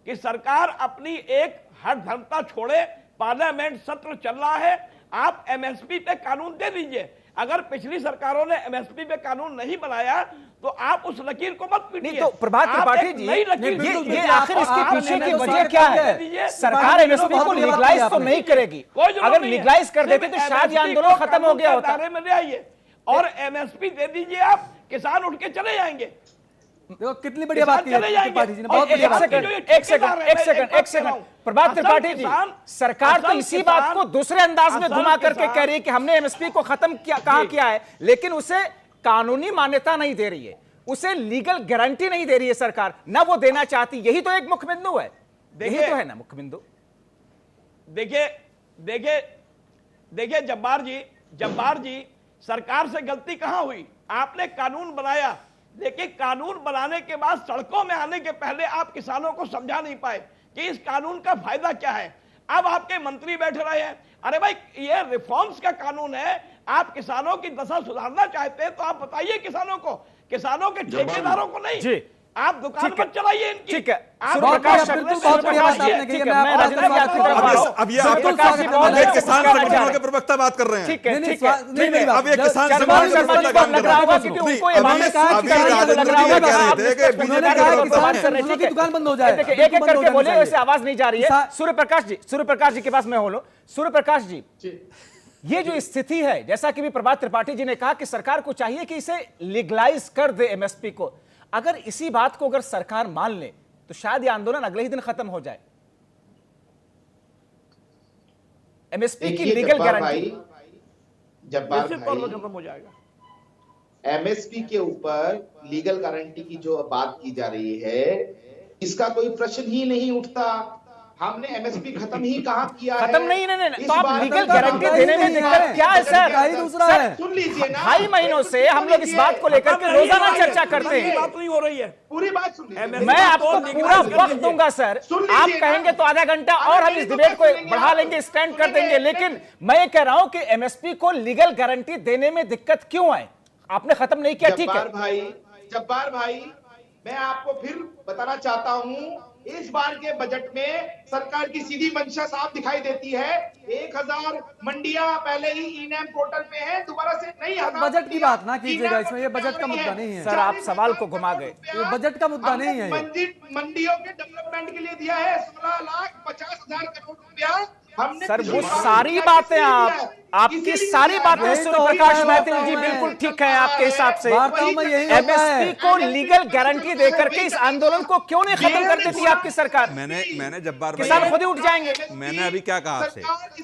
कि सरकार अपनी एक हठधर्मता छोड़े। पार्लियामेंट सत्र चल रहा है, आप एमएसपी पे कानून दे दीजिए। अगर पिछली सरकारों ने एमएसपी पे कानून नहीं बनाया तो आप उस लकीर को मत पीटिए। नहीं तो प्रभात त्रिपाठी जी, ये आखिर इसके पीछे की वजह क्या है? सरकार एमएसपी को लीगलाइज तो नहीं करेगी। अगर लीगलाइज कर देते तो शायद ये आंदोलन खत्म हो गया होता। दायरे में ले आइए और एमएसपी दे दीजिए, आप किसान उठ के चले जाएंगे। देखो कितनी बढ़िया बात की है त्रिपाठी जी ने, बहुत एक बढ़िया बात की सेकंड, है। एक सेकंड प्रभात त्रिपाठी जी, सरकार तो इसी बात को दूसरे अंदाज में घुमा करके कह रही है कि हमने एमएसपी को खत्म किया है, लेकिन उसे कानूनी मान्यता नहीं दे रही है, उसे लीगल गारंटी नहीं दे रही है सरकार, ना वो देना चाहती। यही तो एक मुख्य बिंदु है, यही तो है ना मुख्य बिंदु। देखिए जब्बार जी, सरकार से गलती कहां हुई? आपने कानून बनाया, लेकिन कानून बनाने के बाद सड़कों में आने के पहले आप किसानों को समझा नहीं पाए कि इस कानून का फायदा क्या है। अब आपके मंत्री बैठ रहे हैं, अरे भाई ये रिफॉर्म्स का कानून है, आप किसानों की दशा सुधारना चाहते हैं तो आप बताइए किसानों को, किसानों के ठेकेदारों को नहीं। जी आप दुकान मत चलाइए इनकी। ठीक है, आप सूर्यप्रकाश बिल्कुल बहुत बढ़िया बात आपने कही है, मैं राजेंद्र जी आपकी तरफ आ रहा हूं। अब ये सूर्यप्रकाश जी बहुत अब ये अच्छा किसान कहना चाह संगठनों रहे के हैं। प्रवक्ता बात कर रहे हैं। ठीक है, नहीं, ठीक है। नहीं, नहीं, अब ये किसान शर्मा संगठनों के शर्मा जी प्रवक्ता को काम लग कर रहा रहे होगा हैं। क्योंकि नहीं, उनको ये मामले अभी समझ राजेंद्र लग रहा जी ये होगा कह आप रहे थे कि निष्पक्ष उन्होंने मीडिया कहा के कि ऊपर बात किसान कर रहे हैं। संगठनों की ठीक है। दुकान बंद हो जाए। देखिए एक एक करके बोले, वैसे आवाज नहीं जा रही है। किसान- सूर्यप्रकाश जी के पास मैं बोलूं। सूर्यप्रकाश जी, ये जो स्थिति है, जैसा कि भी प्रभात त्रिपाठी जी ने कहा कि सरकार को चाहिए कि इसे लीगलाइज कर दे एमएसपी को। अगर इसी बात को अगर सरकार मान ले तो शायद ये आंदोलन अगले ही दिन खत्म हो जाए। एमएसपी की लीगल गारंटी जब्बार निश्चित तौर पर भाई, खत्म हो जाएगा। एमएसपी के ऊपर लीगल गारंटी की जो बात की जा रही है, इसका कोई प्रश्न ही नहीं उठता। हमने एमएसपी खत्म ही कहाँ किया है? खत्म नहीं इस तो आप बात लीगल का गारंटी मतलब देने में नहीं दिक्कत है। क्या है सर? का ही दूसरा सर, है। सुन लीजिए ना, 2.5 महीनों से हम लोग इस बात को लेकर के रोजाना चर्चा करते हैं। बात नहीं हो रही है। पूरी बात सुन लीजिए। मैं आपको पूरा वक्त दूंगा सर, सुन लीजिए आप ना। कहेंगे तो आधा घंटा और हम इस डिबेट को बढ़ा लेंगे, स्टैंड कर देंगे। लेकिन मैं ये कह रहा हूं कि एमएसपी को लीगल गारंटी देने में दिक्कत क्यों है? आपने खत्म नहीं किया, ठीक है। जब्बार भाई, मैं आपको फिर बताना चाहता हूं, इस बार के बजट में सरकार की सीधी मंशा साफ दिखाई देती है। 1000 मंडियां पहले ही ई-नैम पोर्टल पे है, दोबारा से नहीं। आप बजट की बात ना कीजिएगा, इसमें ये बजट का मुद्दा नहीं है। सर, आप सवाल को घुमा गए। ये बजट का मुद्दा नहीं है। मंडियों के डेवलपमेंट के लिए दिया है 16,50,000 करोड़ रुपया। हमने सर, वो पिछली सारी बार बातें इसीलिए आपकी सारी बातें यही तो सूर्यप्रकाश होता है, महतिल जी वार्ताओं में। बिल्कुल ठीक है आपके हिसाब से। वार्ताओं में यही होता एमएसपी है। को लीगल गारंटी देकर के इस आंदोलन को क्यों नहीं खत्म कर देती आपकी सरकार? मैंने जब्बार किसान भाई, खुद ही उठ जाएंगे। मैंने अभी क्या कहा आपसे कि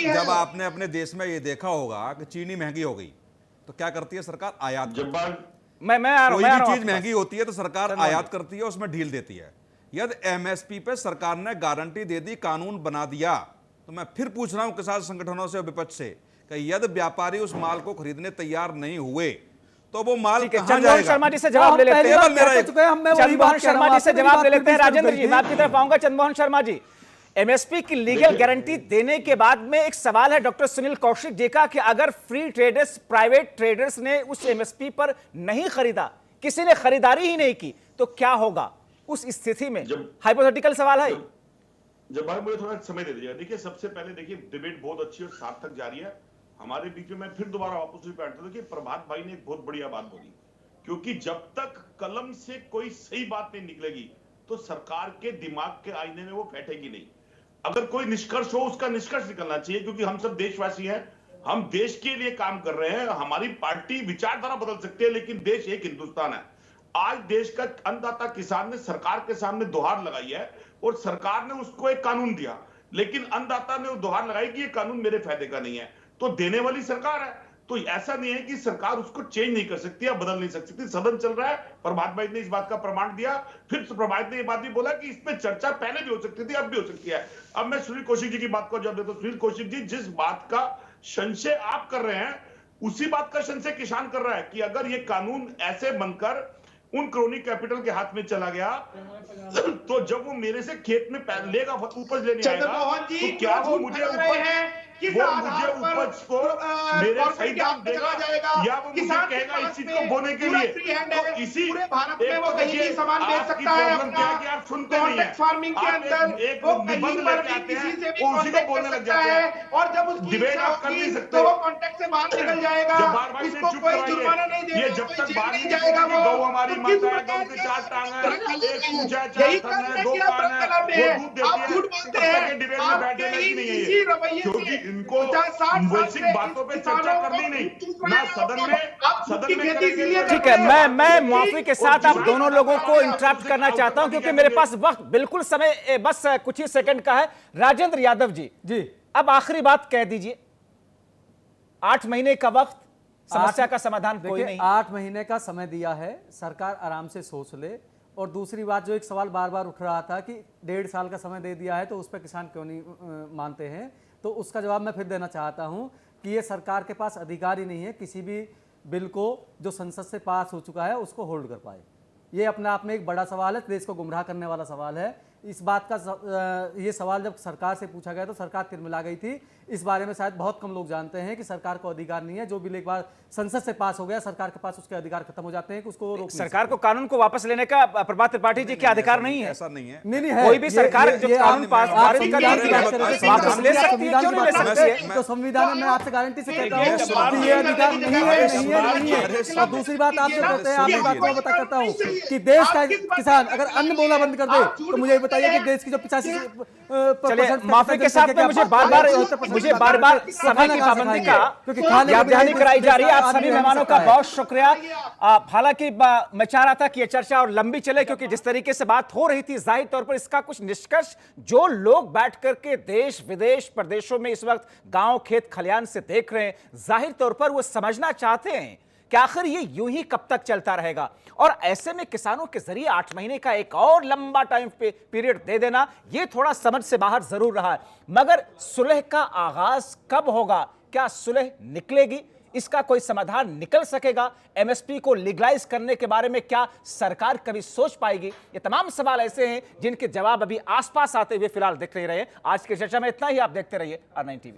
जब आपने अपने देश में ये देखा होगा कि चीनी महंगी हो गई तो क्या करती है सरकार? आयात करती है। जब्बार मैं आ रहा हूं, कोई मैं आ भी रहा हूं चीज आपके महंगी होती है तो सरकार आयात करती है, उसमें ढील देती है। यदि एमएसपी पे सरकार ने गारंटी दे दी, कानून बना दिया, तो मैं फिर पूछ रहा हूं किसान संगठनों से और विपक्ष से कि यदि व्यापारी उस माल को खरीदने तैयार नहीं हुए तो वो माल ठीक है, कहां चंद्रमोहन जाएगा? शर्मा जी से जवाब ले लेते हैं। केवल मेरा एक- चंद्रमोहन शर्मा जी से जवाब ले लेते हैं। राजेंद्र जी, मैं आपकी तरफ आऊंगा। चंद्रमोहन शर्मा जी, एमएसपी की लीगल गारंटी देने के बाद में एक सवाल है डॉक्टर सुनील कौशिक जी का कि अगर फ्री ट्रेडर्स, प्राइवेट ट्रेडर्स ने उस एमएसपी पर नहीं खरीदा, किसी ने खरीदारी ही नहीं की, तो क्या होगा उस स्थिति में? हाइपोथेटिकल सवाल है। जब भाई मुझे थोड़ा समय दे दीजिएगा। देखिए, सबसे पहले देखिए, डिबेट बहुत अच्छी और सार्थक जारी है हमारे बीच में। मैं फिर दोबारा वापस उसी पे आता हूं कि प्रभात भाई ने एक बहुत बढ़िया बात बोली, क्योंकि जब तक कलम से कोई सही बात नहीं निकलेगी तो सरकार के दिमाग के आईने में वो बैठेगी नहीं। अगर कोई निष्कर्ष हो, उसका निष्कर्ष निकलना चाहिए, क्योंकि हम सब देशवासी हैं, हम देश के लिए काम कर रहे हैं। हमारी पार्टी विचारधारा बदल सकती है, लेकिन देश एक हिंदुस्तान है। आज देश का अन्नदाता किसान ने सरकार के सामने दोहार लगाई है और सरकार ने उसको एक कानून दिया, लेकिन अन्नदाता ने दोहार लगाई कि ये कानून मेरे फायदे का नहीं है। तो देने वाली सरकार है, तो ऐसा नहीं है कि सरकार उसको चेंज नहीं कर सकती या बदल नहीं सकती। सदन चल रहा है, प्रभात भाई ने इस बात का प्रमाण दिया। फिर प्रभात ने ये बात भी बोला कि इसमें चर्चा पहले भी हो सकती थी, अब भी हो सकती है। अब मैं सुनील कौशिक जी की बात को जवाब देता हूं। सुनील कौशिक जी, जिस बात का संशय आप कर रहे हैं, उसी बात का संशय किसान कर रहा है कि अगर ये कानून ऐसे बनकर उन क्रोनी कैपिटल के हाथ में चला गया तो जब वो मेरे से खेत में लेगा उपज लेने आएगा, तो क्या वो मुझे उपज को मेरे सही दाम देगा या वो मुझे कहेगा इस चीज को बोने के लिए? तो इसी सामान बेच सकता है। क्या कि आप सुनते नहीं हैं, फार्मिंग के अंदर एक निबंध लेके आते हैं, वो उसी को बोलने लग जाते हैं, और जब उसकी डिबेट आप कर नहीं सकते, वो कॉन्टेक्ट से बाहर निकल जाएगा। जब बार बार इसको कोई जुर्माना नहीं देगा, ये जब तक बाहर नहीं जाएगा, गौ हमारी माता है, गौ के 4 टांग है, एक पूंछ है, 4 थन है, 2 कान है, वो दूध देती है। तब तक डिबेट में बैठने लायक नहीं है ये, क्योंकि इनको वैश्विक बातों पे चर्चा करनी नहीं, ना सदन में करेंगे। ठीक है, मैं माफी के साथ आप दोनों लोगों को इंटरप्ट करना चाहता हूं, क्योंकि मेरे पास वक्त बिल्कुल समय बस कुछ ही सेकंड का है। राजेंद्र यादव जी, अब आखिरी बात कह दीजिए। 8 महीने का वक्त, समस्या का समाधान कोई नहीं। 8 महीने का समय दिया है, सरकार आराम से सोच ले। और दूसरी बात, जो एक सवाल बार बार उठ रहा था कि 1.5 साल का समय दे दिया है तो उस पर किसान क्यों नहीं मानते हैं, तो उसका जवाब मैं फिर देना चाहता हूं कि ये सरकार के पास अधिकार ही नहीं है किसी भी बिल को जो संसद से पास हो चुका है उसको होल्ड कर पाए। ये अपने आप में एक बड़ा सवाल है, देश को गुमराह करने वाला सवाल है। इस बात का ये सवाल जब सरकार से पूछा गया तो सरकार तिरमिला गई थी। इस बारे में शायद बहुत कम लोग जानते हैं कि सरकार को अधिकार नहीं है, जो बिल एक बार संसद से पास हो गया सरकार के पास उसके अधिकार खत्म हो जाते हैं कि उसको रोक सरकार को कानून को वापस लेने का प्रभात त्रिपाठी जी के अधिकार नहीं है। ऐसा नहीं है। नहीं है। कोई भी सरकार जो कानून पास वापस ले सकती है, क्यों नहीं ले सकती है? तो संविधान में आपसे गारंटी से कहता हूँ कि ये अधिकार नहीं है। और दूसरी बात आपसे कहते हैं, आपकी बात को बता करता हूँ कि देश का किसान अगर अन्न बोना बंद कर दे तो मुझे बताइए कि देश की जो 85% माफी के साथ में मुझे बार बार समय की पाबंदी का याद दहानी कराई जा रही है। आप सभी मेहमानों का बहुत शुक्रिया। हालांकि मैं चाह रहा था कि यह चर्चा और लंबी चले, क्योंकि जिस तरीके से बात हो रही थी जाहिर तौर पर इसका कुछ निष्कर्ष जो लोग बैठ करके देश विदेश प्रदेशों में इस वक्त गांव खेत खलियान से देख रहे हैं, जाहिर तौर पर वो समझना चाहते हैं कि आखिर ये यूं ही कब तक चलता रहेगा। और ऐसे में किसानों के जरिए 8 महीने का एक और लंबा टाइम पीरियड दे देना, ये थोड़ा समझ से बाहर जरूर रहा है। मगर सुलह का आगाज कब होगा? क्या सुलह निकलेगी? इसका कोई समाधान निकल सकेगा? एमएसपी को लीगलाइज करने के बारे में क्या सरकार कभी सोच पाएगी? ये तमाम सवाल ऐसे हैं जिनके जवाब अभी आसपास आते हुए फिलहाल दिख नहीं रहे। आज की चर्चा में इतना ही। आप देखते रहिए R9 TV।